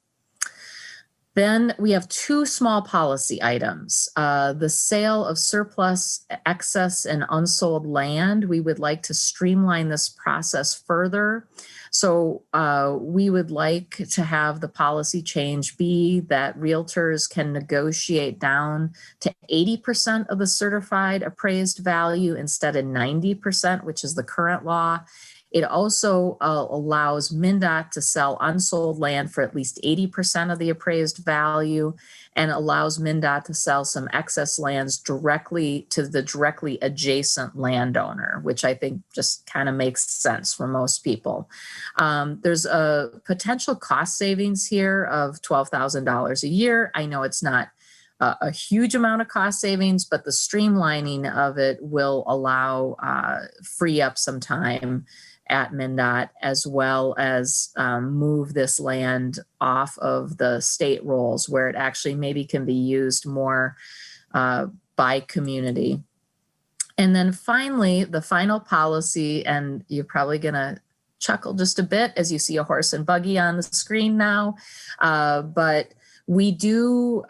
Then we have two small policy items. The sale of surplus, excess, and unsold land. We would like to streamline this process further. So we would like to have the policy change be that realtors can negotiate down to 80% of the certified appraised value instead of 90%, which is the current law. It also allows MnDOT to sell unsold land for at least 80% of the appraised value, and allows MnDOT to sell some excess lands directly to the directly adjacent landowner, which I think just kind of makes sense for most people. There's a potential cost savings here of $12,000 a year. I know it's not a huge amount of cost savings, but the streamlining of it will allow free up some time at MnDOT, as well as move this land off of the state rolls where it actually maybe can be used more by community. And then finally, the final policy, and you're probably gonna chuckle just a bit as you see a horse and buggy on the screen now, but we do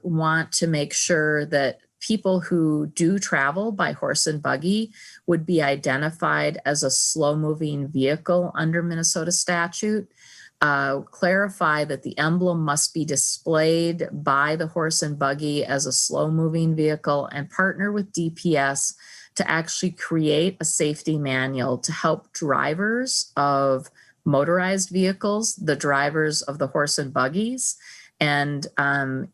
want to make sure that people who do travel by horse and buggy would be identified as a slow-moving vehicle under Minnesota statute. Clarify that the emblem must be displayed by the horse and buggy as a slow-moving vehicle, and partner with DPS to actually create a safety manual to help drivers of motorized vehicles, the drivers of the horse and buggies. And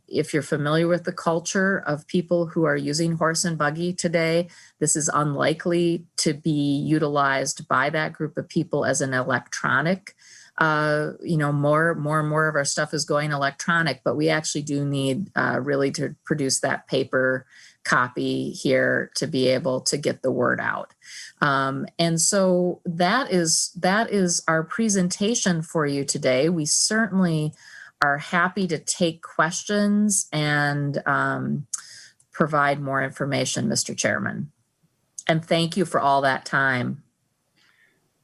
if you're familiar with the culture of people who are using horse and buggy today, this is unlikely to be utilized by that group of people as an electronic. More and more of our stuff is going electronic, but we actually do need really to produce that paper copy here to be able to get the word out. And so that is our presentation for you today. We certainly are happy to take questions and provide more information, Mr. Chairman. And thank you for all that time.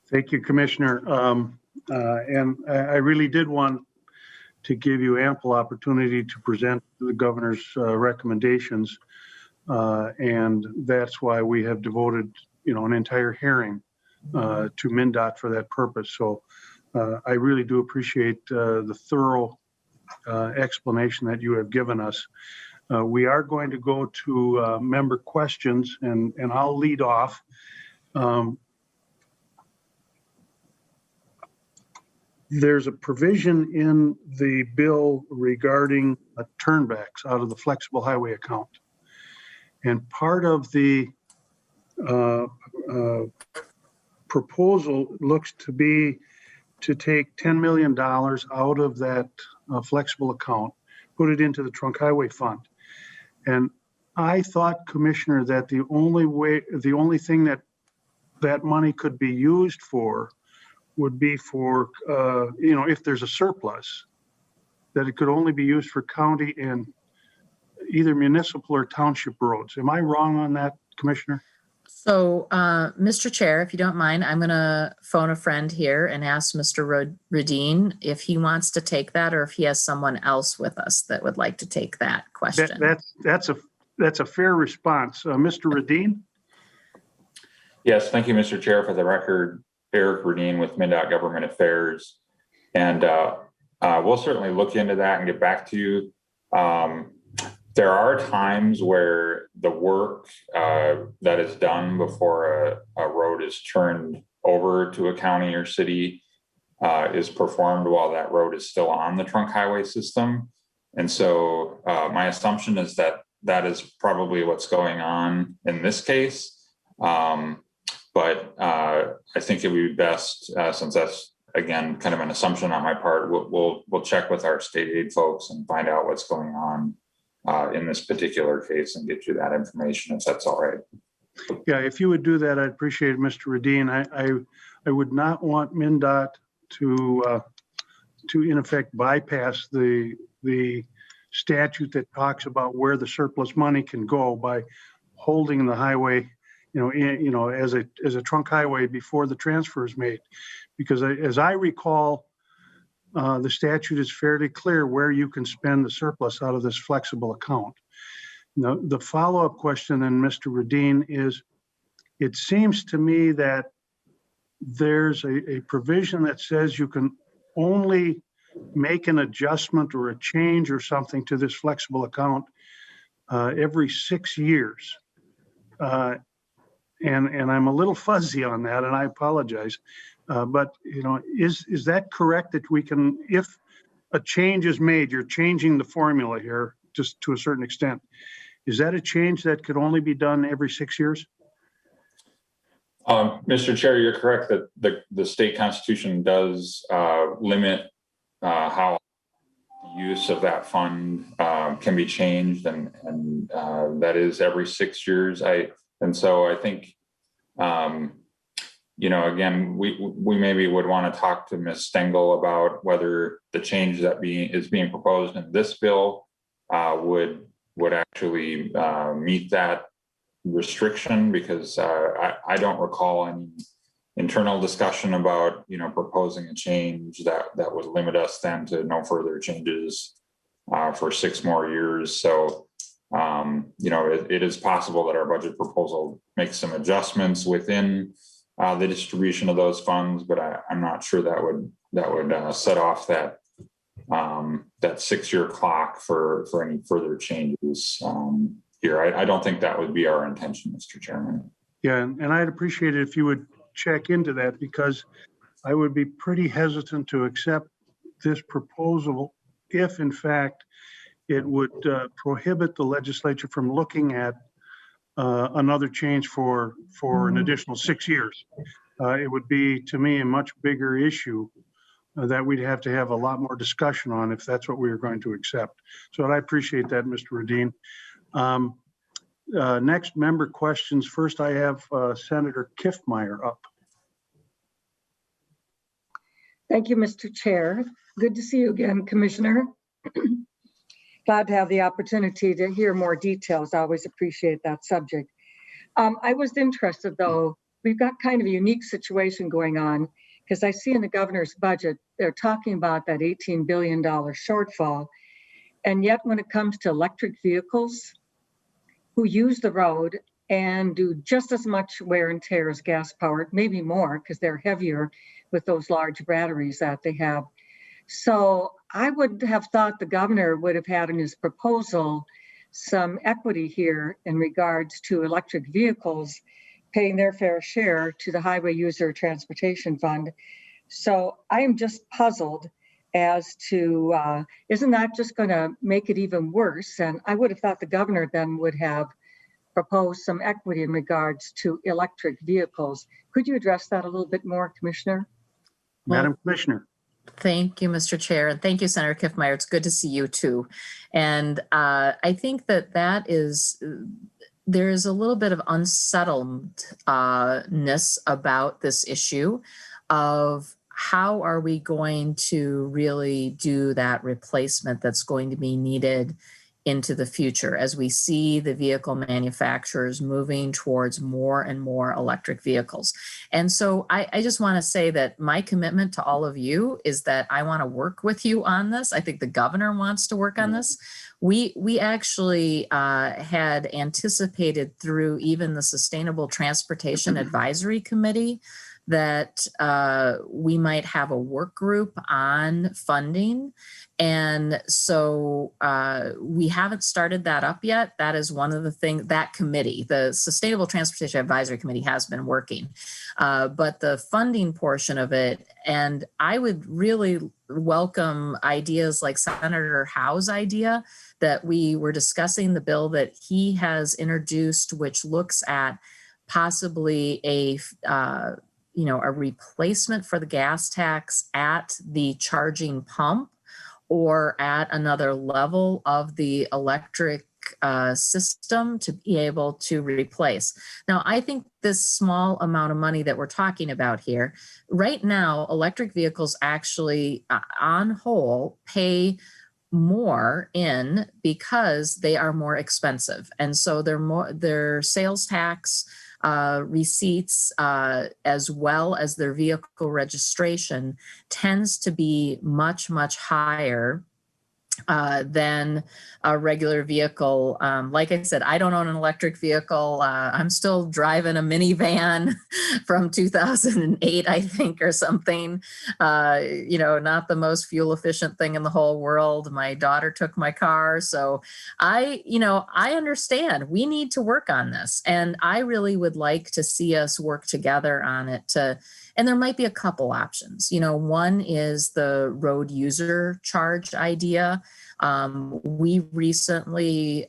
Thank you, Commissioner. And I really did want to give you ample opportunity to present the governor's recommendations. And that's why we have devoted, an entire hearing to MnDOT for that purpose. So I really do appreciate the thorough explanation that you have given us. We are going to go to member questions, and I'll lead off. There's a provision in the bill regarding turnbacks out of the flexible highway account. And part of the proposal looks to be to take $10 million out of that flexible account, put it into the trunk highway fund. And I thought, Commissioner, that the only thing that money could be used for would be for, if there's a surplus, that it could only be used for county and either municipal or township roads. Am I wrong on that, Commissioner? So, Mr. Chair, if you don't mind, I'm going to phone a friend here and ask Mr. Radine if he wants to take that, or if he has someone else with us that would like to take that question. That's a fair response. Mr. Radine? Yes, thank you, Mr. Chair. For the record, Eric Radine with MnDOT Government Affairs. And we'll certainly look into that and get back to you. There are times where the work that is done before a road is turned over to a county or city is performed while that road is still on the trunk highway system. And so my assumption is that that is probably what's going on in this case. But I think it would be best, since that's, again, kind of an assumption on my part, we'll check with our state aid folks and find out what's going on in this particular case and get you that information, if that's all right. Yeah, if you would do that, I'd appreciate it, Mr. Radine. I would not want MnDOT to in effect bypass the statute that talks about where the surplus money can go by holding the highway, as a trunk highway before the transfer is made. Because as I recall, the statute is fairly clear where you can spend the surplus out of this flexible account. Now, the follow-up question then, Mr. Radin, is it seems to me that there's a provision that says you can only make an adjustment or a change or something to this flexible account every 6 years. And I'm a little fuzzy on that, and I apologize. But you know, is that correct that we can, if a change is made, you're changing the formula here just to a certain extent, is that a change that could only be done every 6 years? Mr. Chair, you're correct that the state constitution does limit how use of that fund can be changed, and that is every 6 years. So I think, you know, again, we maybe would want to talk to Ms. Stengel about whether the change that is being proposed in this bill would actually meet that restriction, because I don't recall any internal discussion about, you know, proposing a change that would limit us then to no further changes for 6 more years. So, you know, it is possible that our budget proposal makes some adjustments within the distribution of those funds, but I'm not sure that would set off that 6-year clock for any further changes here. I don't think that would be our intention, Mr. Chairman. Yeah, and I'd appreciate it if you would check into that, because I would be pretty hesitant to accept this proposal if, in fact, it would prohibit the legislature from looking at another change for an additional 6 years. It would be, to me, a much bigger issue that we'd have to have a lot more discussion on if that's what we were going to accept. So I appreciate that, Mr. Radin. Next member questions. First, I have Senator Kiffmeyer up. Thank you, Mr. Chair. Good to see you again, Commissioner. Glad to have the opportunity to hear more details. I always appreciate that subject. I was interested, though, we've got kind of a unique situation going on, because I see in the governor's budget, they're talking about that $18 billion shortfall. And yet when it comes to electric vehicles who use the road and do just as much wear and tear as gas powered, maybe more, because they're heavier with those large batteries that they have. So I would have thought the governor would have had in his proposal some equity here in regards to electric vehicles paying their fair share to the Highway User Transportation Fund. So I am just puzzled as to, isn't that just going to make it even worse? And I would have thought the governor then would have proposed some equity in regards to electric vehicles. Could you address that a little bit more, Commissioner? Madam Commissioner. Thank you, Mr. Chair. And thank you, Senator Kiffmeyer. It's good to see you too. And I think that there is a little bit of unsettledness about this issue of how are we going to really do that replacement that's going to be needed into the future as we see the vehicle manufacturers moving towards more and more electric vehicles. And so I just want to say that my commitment to all of you is that I want to work with you on this. I think the governor wants to work on this. We actually had anticipated through even the Sustainable Transportation Advisory Committee that we might have a work group on funding. And so we haven't started that up yet. That is one of the things, that committee, the Sustainable Transportation Advisory Committee has been working. But the funding portion of it, and I would really welcome ideas like Senator Howe's idea that we were discussing the bill that he has introduced, which looks at possibly a replacement for the gas tax at the charging pump or at another level of the electric system to be able to replace. Now, I think this small amount of money that we're talking about here, right now, electric vehicles actually on whole pay more in because they are more expensive. And so their sales tax receipts, as well as their vehicle registration, tends to be much, much higher than a regular vehicle. Like I said, I don't own an electric vehicle. I'm still driving a minivan from 2008, I think, or something. Not the most fuel efficient thing in the whole world. My daughter took my car. So I understand we need to work on this. And I really would like to see us work together on it and there might be a couple options. One is the road user charge idea. We recently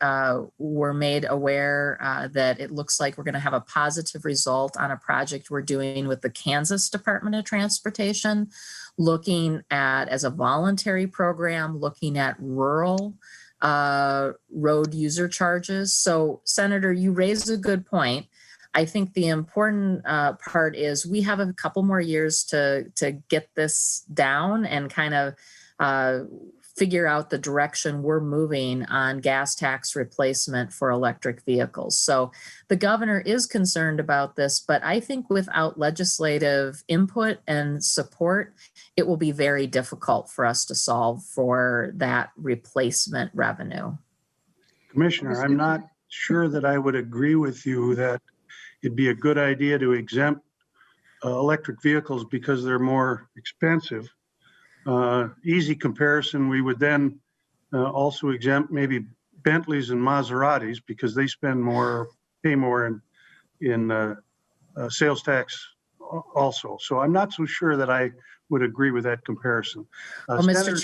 were made aware that it looks like we're going to have a positive result on a project we're doing with the Kansas Department of Transportation, looking at, as a voluntary program, looking at rural road user charges. So, Senator, you raised a good point. I think the important part is we have a couple more years to get this down and kind of figure out the direction we're moving on gas tax replacement for electric vehicles. So the governor is concerned about this, but I think without legislative input and support, it will be very difficult for us to solve for that replacement revenue. Commissioner, I'm not sure that I would agree with you that it'd be a good idea to exempt electric vehicles because they're more expensive. Easy comparison, we would then also exempt maybe Bentleys and Maseratis because they pay more in sales tax also. So I'm not so sure that I would agree with that comparison. Well, Mr.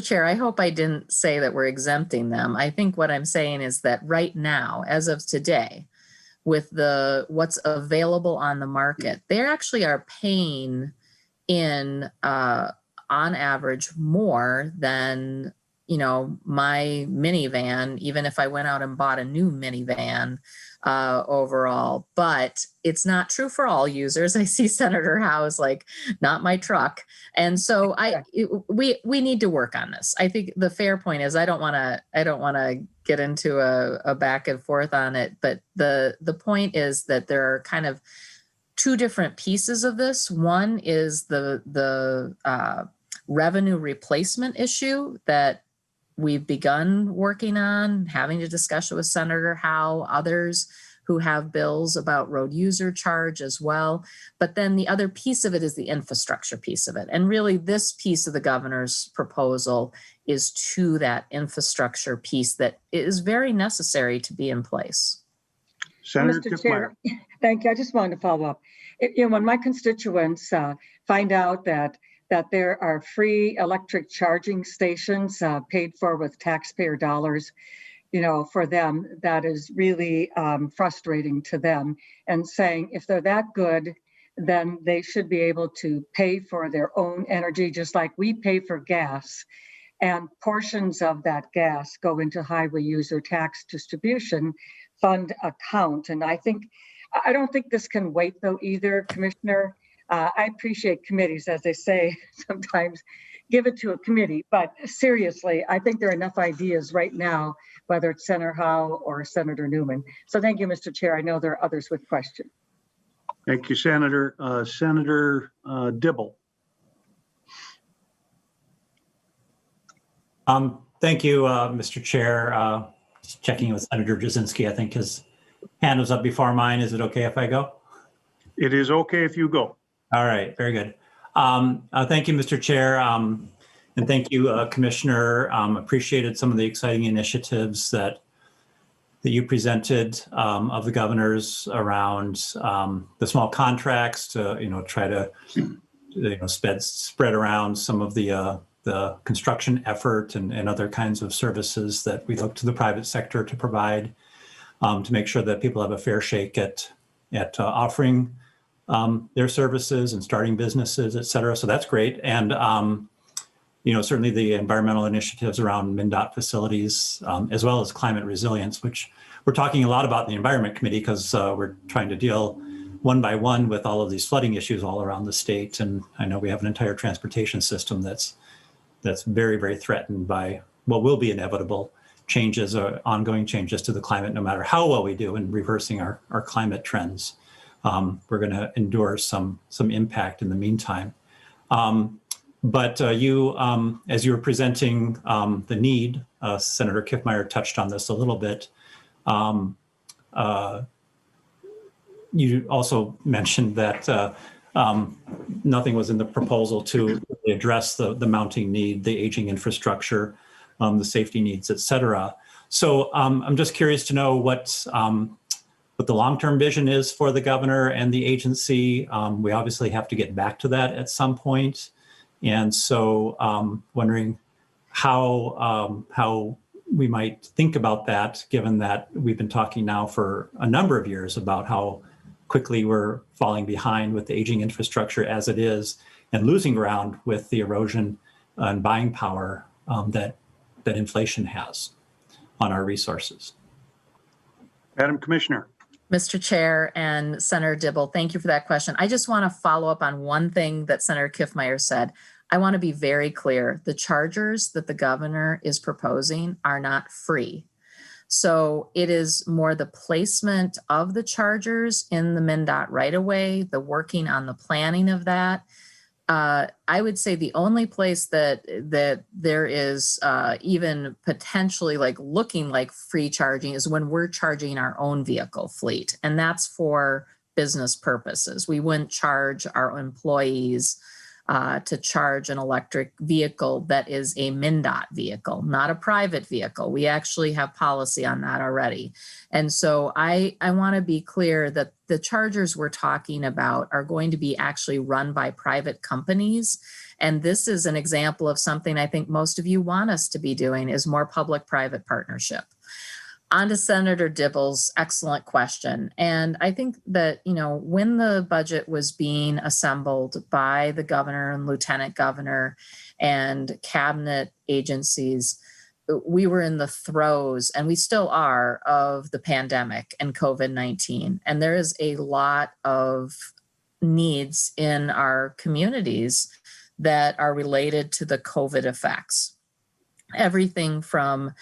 Chair, I hope I didn't say that we're exempting them. I think what I'm saying is that right now, as of today, with what's available on the market, they actually are paying in on average more than my minivan, even if I went out and bought a new minivan overall. But it's not true for all users. I see Senator Howe's like, not my truck. And so we need to work on this. I think the fair point is I don't want to get into a back and forth on it, but the point is that there are kind of two different pieces of this. One is the revenue replacement issue that we've begun working on, having a discussion with Senator Howe, others who have bills about road user charge as well. But then the other piece of it is the infrastructure piece of it. And really this piece of the governor's proposal is to that infrastructure piece that is very necessary to be in place. Senator Mr. Chair, thank you. I just wanted to follow up. When my constituents find out that there are free electric charging stations paid for with taxpayer dollars, for them, that is really frustrating to them, and saying if they're that good, then they should be able to pay for their own energy, just like we pay for gas. And portions of that gas go into highway user tax distribution fund account. And I don't think this can wait though either, Commissioner. I appreciate committees, as they say, sometimes give it to a committee, but seriously, I think there are enough ideas right now, whether it's Senator Howe or Senator Newman. So thank you, Mr. Chair. I know there are others with questions. Thank you, Senator. Senator Dibble. Thank you, Mr. Chair. Just checking with Senator Jasinski. I think his hand was up before mine. Is it okay if I go? It is okay if you go. All right, very good. Thank you, Mr. Chair. And thank you, Commissioner. Appreciated some of the exciting initiatives that you presented of the governors around the small contracts to, try to, spread around some of the construction effort and other kinds of services that we look to the private sector to provide to make sure that people have a fair shake at offering their services and starting businesses, et cetera. So that's great. And, certainly the environmental initiatives around MnDOT facilities, as well as climate resilience, which we're talking a lot about in the Environment Committee because we're trying to deal one by one with all of these flooding issues all around the state. And I know we have an entire transportation system that's very, very threatened by what will be inevitable changes or ongoing changes to the climate, no matter how well we do in reversing our climate trends. We're going to endure some impact in the meantime. But you, as you were presenting the need, Senator Kiffmeyer touched on this a little bit. You also mentioned that nothing was in the proposal to address the mounting need, the aging infrastructure, the safety needs, et cetera. So I'm just curious to know what the long-term vision is for the governor and the agency. We obviously have to get back to that at some point. And so wondering how we might think about that, given that we've been talking now for a number of years about how quickly we're falling behind with the aging infrastructure as it is and losing ground with the erosion and buying power that inflation has on our resources. Madam Commissioner. Mr. Chair and Senator Dibble, thank you for that question. I just want to follow up on one thing that Senator Kiffmeyer said. I want to be very clear. The chargers that the governor is proposing are not free. So it is more the placement of the chargers in the MnDOT right-of-way, the working on the planning of that. I would say the only place that there is even potentially like looking like free charging is when we're charging our own vehicle fleet, and that's for business purposes. We wouldn't charge our employees to charge an electric vehicle that is a MnDOT vehicle, not a private vehicle. We actually have policy on that already. And so I want to be clear that the chargers we're talking about are going to be actually run by private companies. And this is an example of something I think most of you want us to be doing, is more public-private partnership. On to Senator Dibble's excellent question. And I think that, when the budget was being assembled by the governor and lieutenant governor and cabinet agencies, we were in the throes, and we still are, of the pandemic and COVID-19. And there is a lot of needs in our communities that are related to the COVID effects. Everything from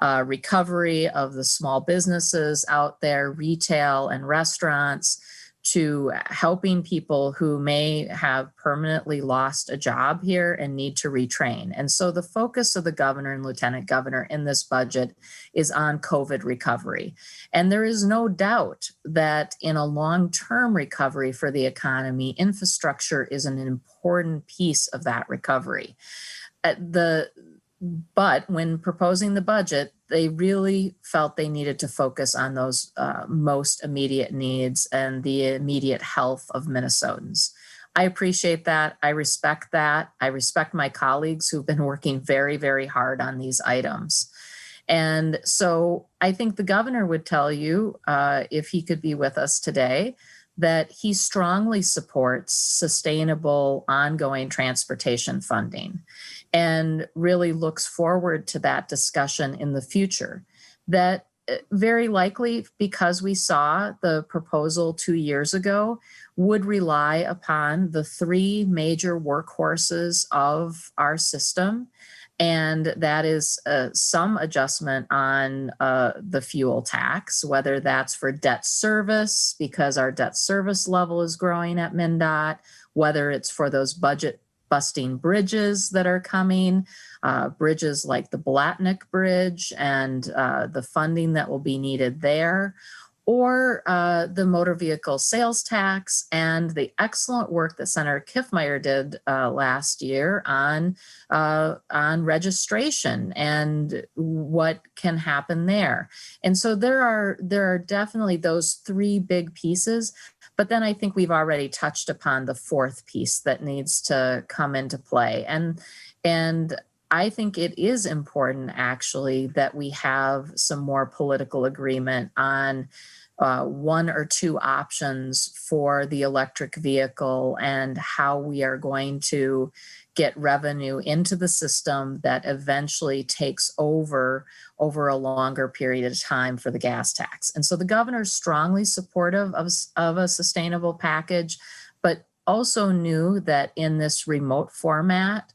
recovery of the small businesses out there, retail and restaurants, to helping people who may have permanently lost a job here and need to retrain. And so the focus of the governor and lieutenant governor in this budget is on COVID recovery. And there is no doubt that in a long-term recovery for the economy, infrastructure is an important piece of that recovery. But when proposing the budget, they really felt they needed to focus on those most immediate needs and the immediate health of Minnesotans. I appreciate that. I respect that. I respect my colleagues who've been working very, very hard on these items. And so I think the governor would tell you, if he could be with us today, that he strongly supports sustainable ongoing transportation funding and really looks forward to that discussion in the future. That very likely, because we saw the proposal 2 years ago, would rely upon the three major workhorses of our system. And that is some adjustment on the fuel tax, whether that's for debt service, because our debt service level is growing at MnDOT, whether it's for those budget busting bridges that are coming, bridges like the Blatnick Bridge and the funding that will be needed there, or the motor vehicle sales tax and the excellent work that Senator Kiffmeyer did last year on registration and what can happen there. And so there are definitely those three big pieces. But then I think we've already touched upon the fourth piece that needs to come into play. And I think it is important, actually, that we have some more political agreement on one or two options for the electric vehicle and how we are going to get revenue into the system that eventually takes over a longer period of time for the gas tax. And so the governor is strongly supportive of a sustainable package, but also knew that in this remote format,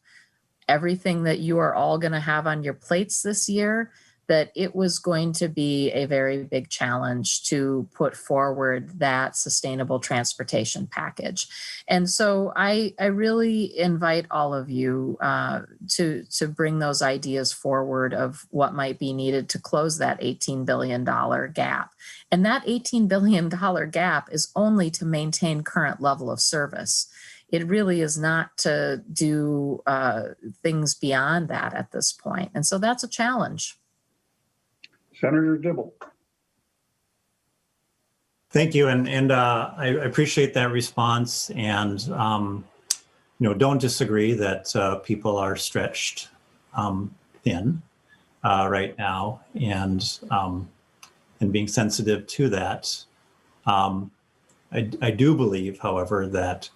everything that you are all going to have on your plates this year, that it was going to be a very big challenge to put forward that sustainable transportation package. And so I really invite all of you to bring those ideas forward of what might be needed to close that $18 billion gap. And that $18 billion gap is only to maintain current level of service. It really is not to do things beyond that at this point. And so that's a challenge. Senator Dibble. Thank you. And I appreciate that response. And, don't disagree that people are stretched thin right now, and being sensitive to that. I do believe, however, that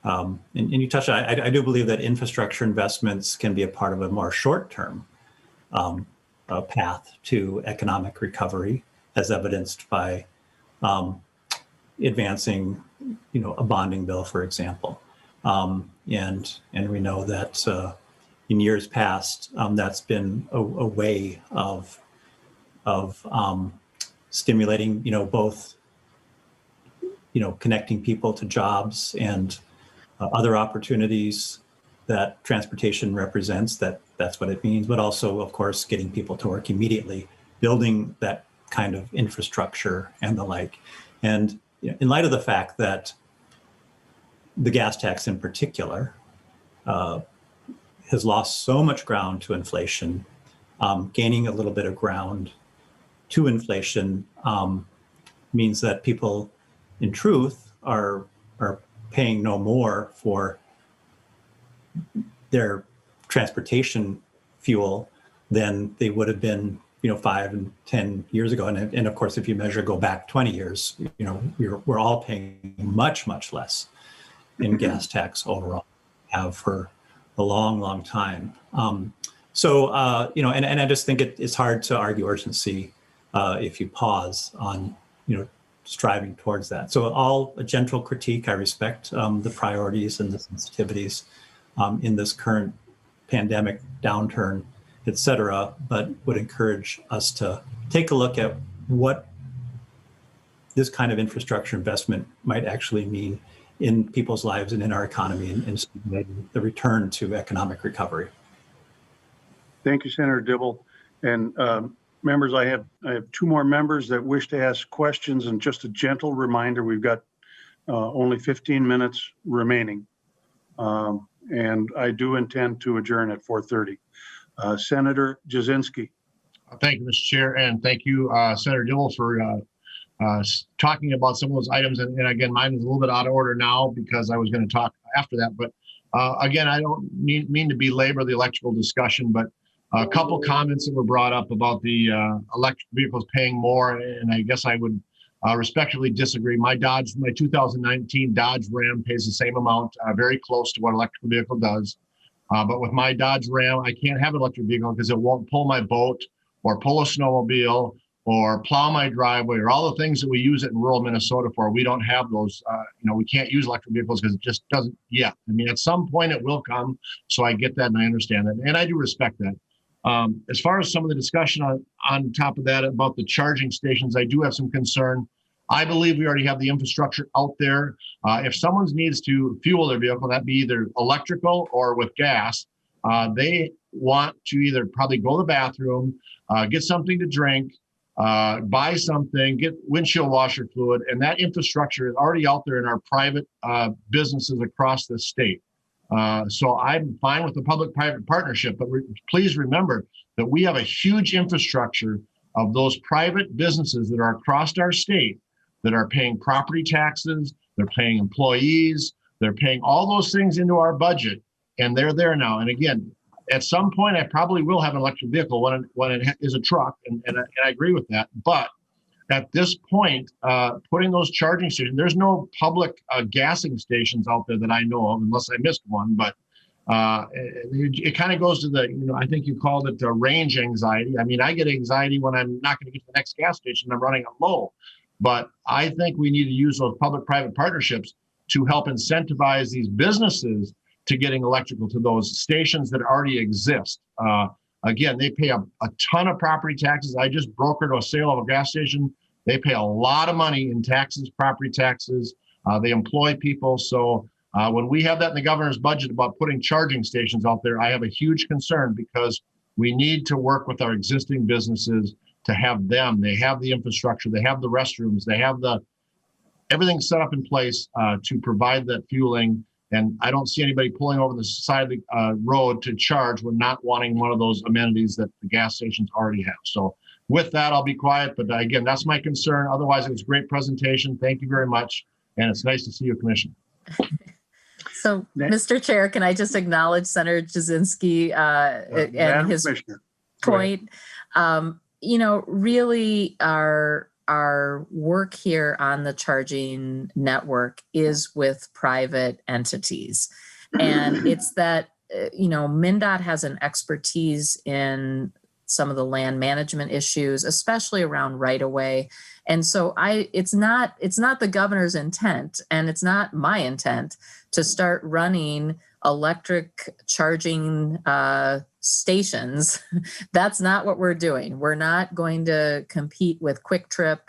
and you touched on, I do believe that infrastructure investments can be a part of a more short-term path to economic recovery, as evidenced by advancing, a bonding bill, for example. And we know that in years past, that's been a way of stimulating, both, connecting people to jobs and other opportunities that transportation represents, that's what it means, but also, of course, getting people to work immediately, building that kind of infrastructure and the like. And in light of the fact that the gas tax in particular has lost so much ground to inflation, gaining a little bit of ground to inflation means that people, in truth, are paying no more for their transportation fuel than they would have been, 5 and 10 years ago. And of course, if you go back 20 years, we're all paying much, much less in gas tax overall, have for a long, long time. So I just think it's hard to argue urgency if you pause on, striving towards that. So all a gentle critique. I respect the priorities and the sensitivities in this current pandemic downturn, et cetera, but would encourage us to take a look at what this kind of infrastructure investment might actually mean in people's lives and in our economy, and the return to economic recovery. Thank you, Senator Dibble. And members, I have 2 more members that wish to ask questions, and just a gentle reminder, we've got only 15 minutes remaining. And I do intend to adjourn at 4:30. Senator Jasinski. Thank you, Mr. Chair, and thank you, Senator Dibble, for talking about some of those items. And again, mine is a little bit out of order now because I was going to talk after that. But again, I don't mean to belabor the electrical discussion, but a couple comments that were brought up about the electric vehicles paying more, and I guess I would respectfully disagree. My 2019 Dodge Ram pays the same amount, very close to what an electric vehicle does. But with my Dodge Ram, I can't have an electric vehicle because it won't pull my boat or pull a snowmobile or plow my driveway or all the things that we use it in rural Minnesota for. We don't have those. We can't use electric vehicles because it just doesn't yet. I mean, at some point it will come. So I get that and I understand that. And I do respect that. As far as some of the discussion on top of that about the charging stations, I do have some concern. I believe we already have the infrastructure out there. If someone needs to fuel their vehicle, that'd be either electrical or with gas. They want to either probably go to the bathroom, get something to drink, buy something, get windshield washer fluid, and that infrastructure is already out there in our private businesses across the state. So I'm fine with the public-private partnership, but please remember that we have a huge infrastructure of those private businesses that are across our state that are paying property taxes, they're paying employees, they're paying all those things into our budget, and they're there now. And again, at some point, I probably will have an electric vehicle when it is a truck, and I agree with that. But at this point, putting those charging stations, there's no public gassing stations out there that I know of, unless I missed one. But it kind of goes to the, I think you called it range anxiety. I mean, I get anxiety when I'm not going to get to the next gas station. I'm running on low. But I think we need to use those public-private partnerships to help incentivize these businesses to getting electrical to those stations that already exist. Again, they pay a ton of property taxes. I just brokered a sale of a gas station. They pay a lot of money in taxes, property taxes. They employ people. So when we have that in the governor's budget about putting charging stations out there, I have a huge concern because we need to work with our existing businesses to have them. They have the infrastructure, they have the restrooms, they have everything set up in place to provide that fueling. And I don't see anybody pulling over the side of the road to charge when not wanting one of those amenities that the gas stations already have. So with that, I'll be quiet. But again, that's my concern. Otherwise, it was a great presentation. Thank you very much. And it's nice to see you, Commissioner. So, Mr. Chair, can I just acknowledge Senator Jasinski and his point? Really our work here on the charging network is with private entities. And it's that, MnDOT has an expertise in some of the land management issues, especially around right-of-way. And so it's not the governor's intent, and it's not my intent to start running electric charging stations. That's not what we're doing. We're not going to compete with Quick Trip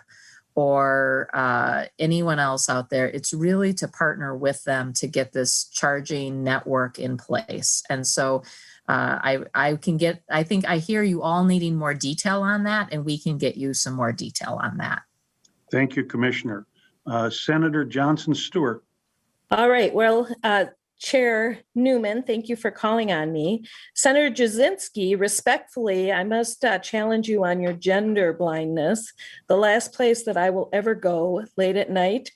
or anyone else out there. It's really to partner with them to get this charging network in place. And so I think I hear you all needing more detail on that, and we can get you some more detail on that. Thank you, Commissioner. Senator Johnson Stewart. All right. Well, Chair Newman, thank you for calling on me. Senator Jasinski, respectfully, I must challenge you on your gender blindness. The last place that I will ever go late at night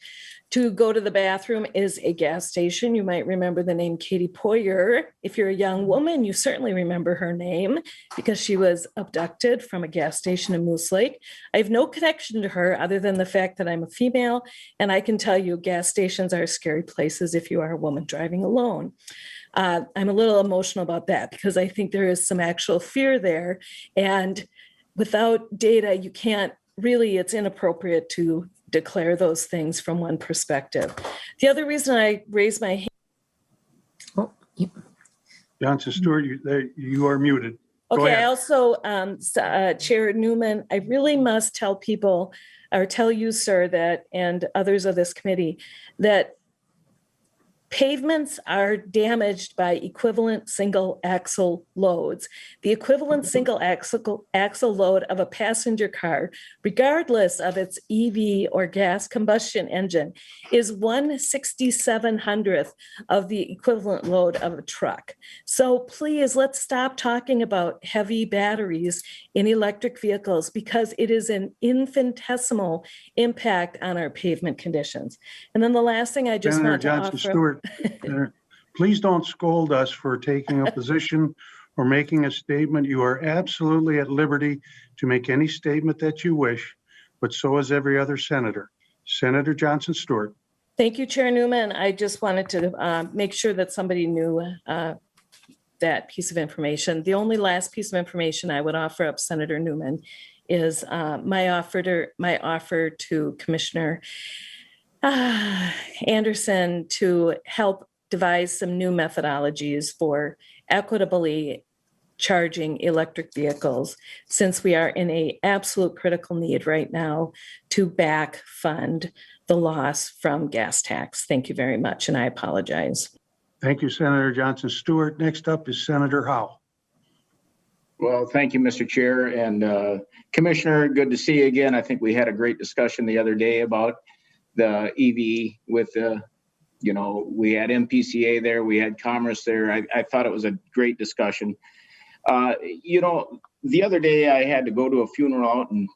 to go to the bathroom is a gas station. You might remember the name Katie Poyer. If you're a young woman, you certainly remember her name because she was abducted from a gas station in Moose Lake. I have no connection to her other than the fact that I'm a female, and I can tell you gas stations are scary places if you are a woman driving alone. I'm a little emotional about that because I think there is some actual fear there, and without data, you can't really, it's inappropriate to declare those things from one perspective. The other reason I raised my hand. Oh, yep. Johnson Stewart, you are muted. Okay, I also, Chair Newman, I really must tell people, or tell you, sir, that, and others of this committee, that pavements are damaged by equivalent single axle loads. The equivalent single axle load of a passenger car, regardless of its EV or gas combustion engine, is 1/6700th of the equivalent load of a truck. So please, let's stop talking about heavy batteries in electric vehicles because it is an infinitesimal impact on our pavement conditions. And then the last thing I just Senator want to Johnson offer. Stewart, please don't scold us for taking a position or making a statement. You are absolutely at liberty to make any statement that you wish, but so is every other senator. Senator Johnson Stewart. Thank you, Chair Newman. I just wanted to make sure that somebody knew that piece of information. The only last piece of information I would offer up, Senator Newman, is my offer to Commissioner Anderson to help devise some new methodologies for equitably charging electric vehicles, since we are in an absolute critical need right now to back fund the loss from gas tax. Thank you very much, and I apologize. Thank you, Senator Johnson Stewart. Next up is Senator Howe. Well, thank you, Mr. Chair, and Commissioner, good to see you again. I think we had a great discussion the other day about the EV with the, we had MPCA there, we had Commerce there. I thought it was a great discussion. The other day I had to go to a funeral out in,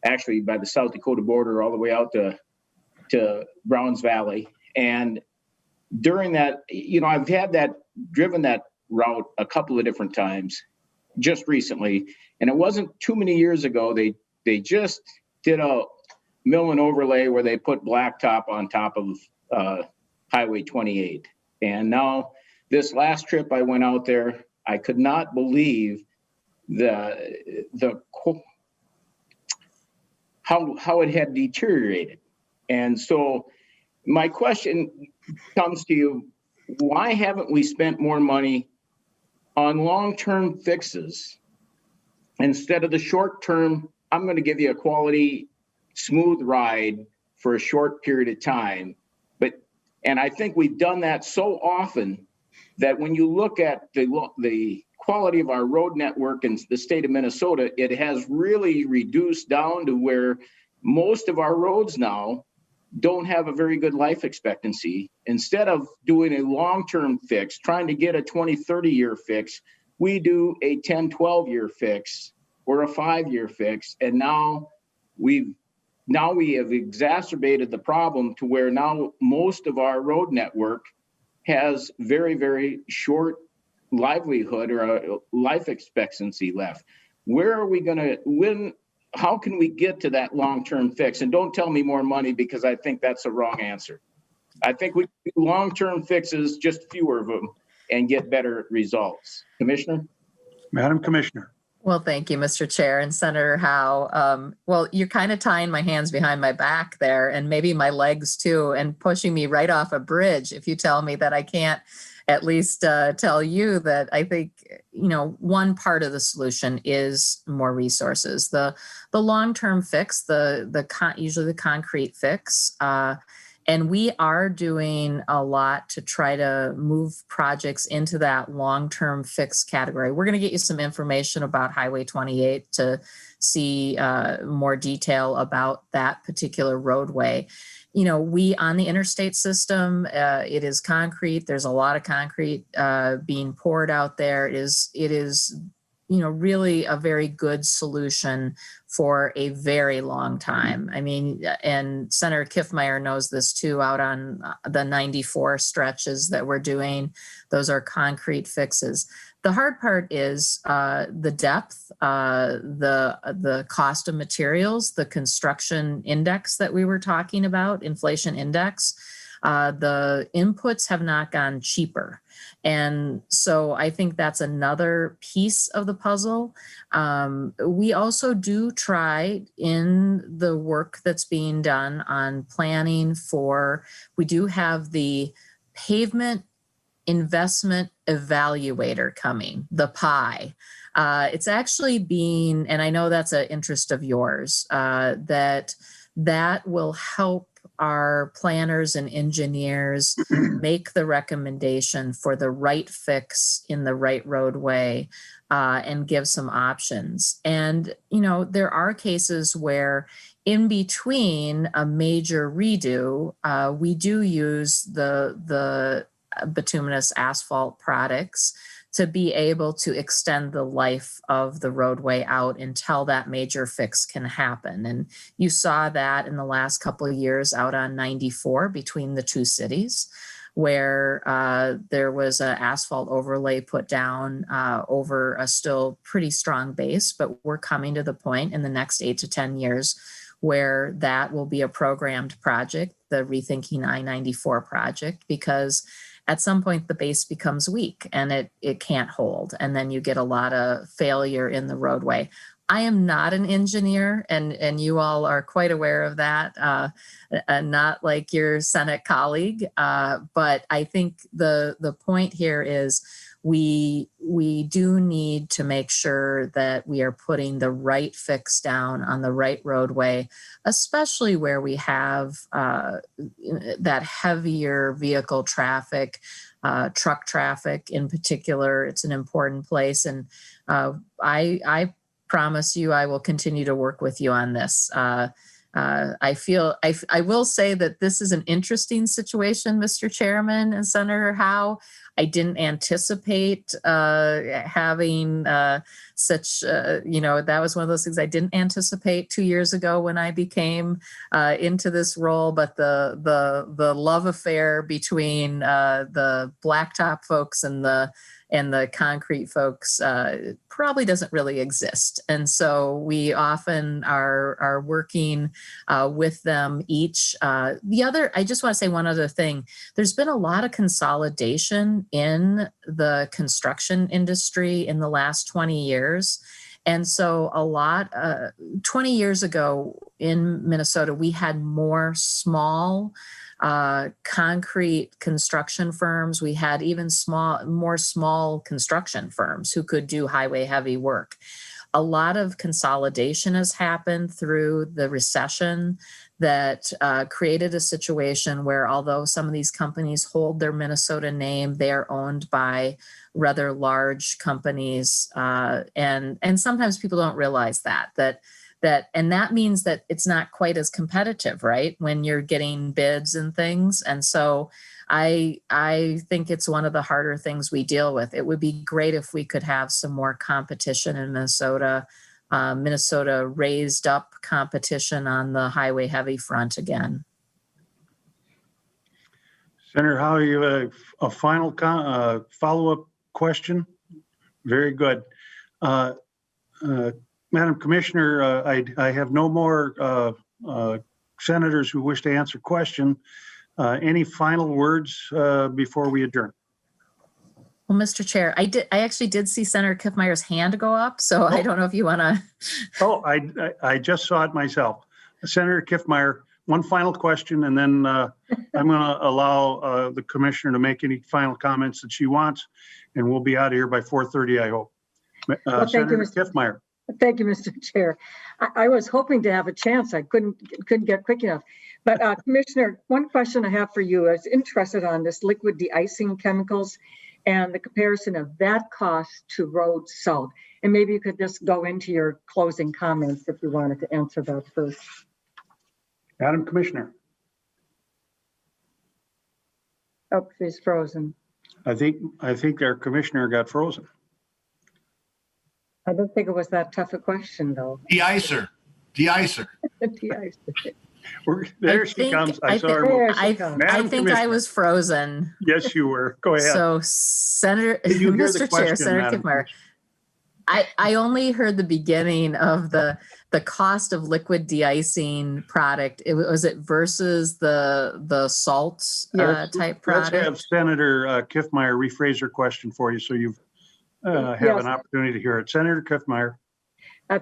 actually by the South Dakota border all the way out to Browns Valley. And during that, I've driven that route a couple of different times just recently. And it wasn't too many years ago, they just did a mill and overlay where they put blacktop on top of Highway 28. And now this last trip I went out there, I could not believe how it had deteriorated. And so my question comes to you, why haven't we spent more money on long-term fixes instead of the short term, I'm going to give you a quality, smooth ride for a short period of time. And I think we've done that so often that when you look at the quality of our road network in the state of Minnesota, it has really reduced down to where most of our roads now don't have a very good life expectancy. Instead of doing a long-term fix, trying to get a 20, 30-year fix, we do a 10, 12-year fix or a 5-year fix. And now we have exacerbated the problem to where now most of our road network has very, very short livelihood or a life expectancy left. Where are we going to how can we get to that long-term fix? And don't tell me more money, because I think that's a wrong answer. I think we do long-term fixes, just fewer of them, and get better results. Commissioner? Madam Commissioner. Well, thank you, Mr. Chair and Senator Howe. Well, you're kind of tying my hands behind my back there, and maybe my legs too, and pushing me right off a bridge if you tell me that I can't at least tell you that I think, one part of the solution is more resources. The long-term fix, usually the concrete fix, and we are doing a lot to try to move projects into that long-term fix category. We're going to get you some information about Highway 28 to see more detail about that particular roadway. We on the interstate system, it is concrete. There's a lot of concrete being poured out there. It is really a very good solution for a very long time. I mean, and Senator Kiffmeyer knows this too, out on the 94 stretches that we're doing. Those are concrete fixes. The hard part is the depth, the cost of materials, the construction index that we were talking about, inflation index. The inputs have not gone cheaper. And so I think that's another piece of the puzzle. We also do try in the work that's being done on planning we do have the Pavement Investment Evaluator coming, the PI. It's actually being, and I know that's an interest of yours, that will help our planners and engineers make the recommendation for the right fix in the right roadway and give some options. And, there are cases where in between a major redo, we do use the bituminous asphalt products to be able to extend the life of the roadway out until that major fix can happen. And you saw that in the last couple of years out on 94 between the two cities, where there was an asphalt overlay put down over a still pretty strong base, but we're coming to the point in the next 8 to 10 years where that will be a programmed project, the Rethinking I-94 project, because at some point the base becomes weak and it can't hold. And then you get a lot of failure in the roadway. I am not an engineer, and you all are quite aware of that, not like your Senate colleague. But I think the point here is we do need to make sure that we are putting the right fix down on the right roadway, especially where we have that heavier vehicle traffic, truck traffic in particular. It's an important place. And I promise you I will continue to work with you on this. I will say that this is an interesting situation, Mr. Chairman and Senator Howe. I didn't anticipate having such, that was one of those things I didn't anticipate 2 years ago when I became into this role. But the love affair between the blacktop folks and the concrete folks probably doesn't really exist. And so we often are working with them each. I just want to say one other thing. There's been a lot of consolidation in the construction industry in the last 20 years. And so 20 years ago in Minnesota, we had more small concrete construction firms. We had even more small construction firms who could do highway heavy work. a lot of consolidation has happened through the recession that created a situation where, although some of these companies hold their Minnesota name, they are owned by rather large companies, and sometimes people don't realize that and that means that it's not quite as competitive, right, when you're getting bids and things. And so I think it's one of the harder things we deal with. It would be great if we could have some more competition in Minnesota. Minnesota raised up competition on the highway heavy front again. Senator Howe, you have a final follow-up question? Very good. Madam Commissioner, I have no more senators who wish to answer question. Any final words before we adjourn? Well, Mr. Chair, I actually did see Senator Kiffmeyer's hand go up, so I don't know if you want to. Oh, I just saw it myself. Senator Kiffmeyer, one final question, and then I'm going to allow the commissioner to make any final comments that she wants, and we'll be out of here by 4:30, I hope. Senator Kiffmeyer. Thank you, Mr. Chair. I was hoping to have a chance. I couldn't get quick enough. But Commissioner, one question I have for you is interested on this liquid de-icing chemicals and the comparison of that cost to road salt. And maybe you could just go into your closing comments if you wanted to answer that first. Madam Commissioner. Oh, she's frozen. I think our commissioner got frozen. I don't think it was that tough a question, though. De-icer. There she comes. I saw her. I think I was frozen. Yes, you were. Go ahead. So, Mr. Chair, Senator Kiffmeyer, I only heard the beginning of the cost of liquid de-icing product. Was it versus the salt type product? Let's have Senator Kiffmeyer rephrase her question for you so you have an opportunity to hear it. Senator Kiffmeyer.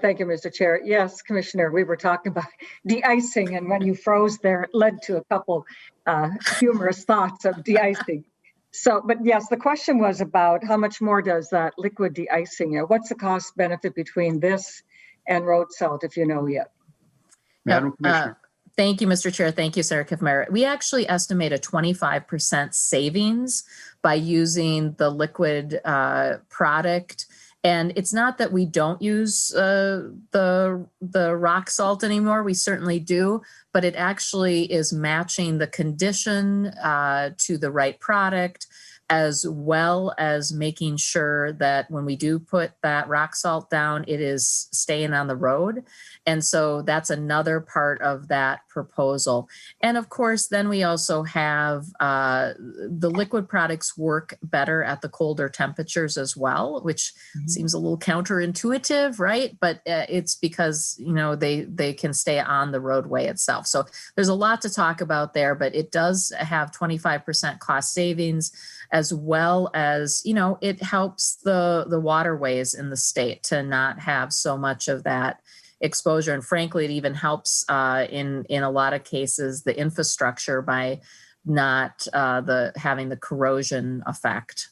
Thank you, Mr. Chair. Yes, Commissioner, we were talking about de-icing, and when you froze there, it led to a couple humorous thoughts of de-icing. So, but yes, the question was about how much more does that liquid de-icing, what's the cost benefit between this and road salt, if you know yet? Madam Commissioner. Thank you, Mr. Chair. Thank you, Senator Kiffmeyer. We actually estimate a 25% savings by using the liquid product. And it's not that we don't use the rock salt anymore. We certainly do, but it actually is matching the condition to the right product, as well as making sure that when we do put that rock salt down, it is staying on the road. And so that's another part of that proposal. And of course, then we also have the liquid products work better at the colder temperatures as well, which seems a little counterintuitive, right? But it's because, they can stay on the roadway itself. So there's a lot to talk about there, but it does have 25% cost savings, as well as, it helps the waterways in the state to not have so much of that exposure. And frankly, it even helps in a lot of cases the infrastructure by not having the corrosion effect.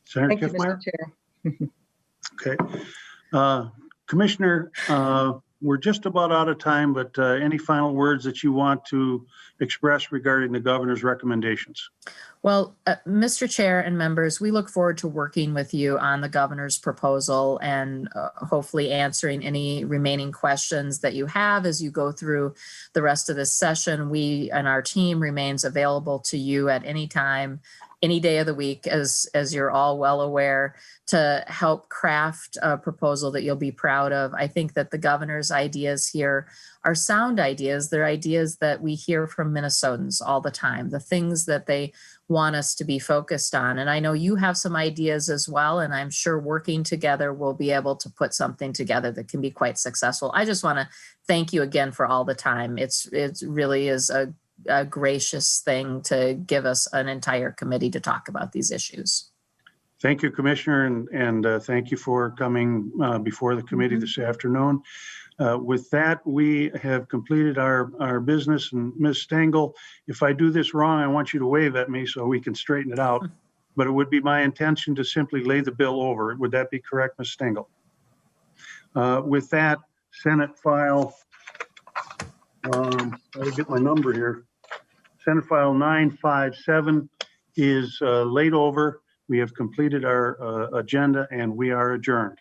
Senator Kiffmeyer? Okay. Commissioner, we're just about out of time, but any final words that you want to express regarding the governor's recommendations? Well, Mr. Chair and members, we look forward to working with you on the governor's proposal and hopefully answering any remaining questions that you have as you go through the rest of this session. We and our team remains available to you at any time, any day of the week, as you're all well aware, to help craft a proposal that you'll be proud of. I think that the governor's ideas here are sound ideas. They're ideas that we hear from Minnesotans all the time, the things that they want us to be focused on. And I know you have some ideas as well, and I'm sure working together we'll be able to put something together that can be quite successful. I just want to thank you again for all the time. It really is a gracious thing to give us an entire committee to talk about these issues. Thank you, Commissioner, and thank you for coming before the committee this afternoon. With that, we have completed our business. And Ms. Stengel, if I do this wrong, I want you to wave at me so we can straighten it out. But it would be my intention to simply lay the bill over. Would that be correct, Ms. Stengel? With that, Senate file, I'll get my number here. Senate file 957 is laid over. We have completed our agenda and we are adjourned.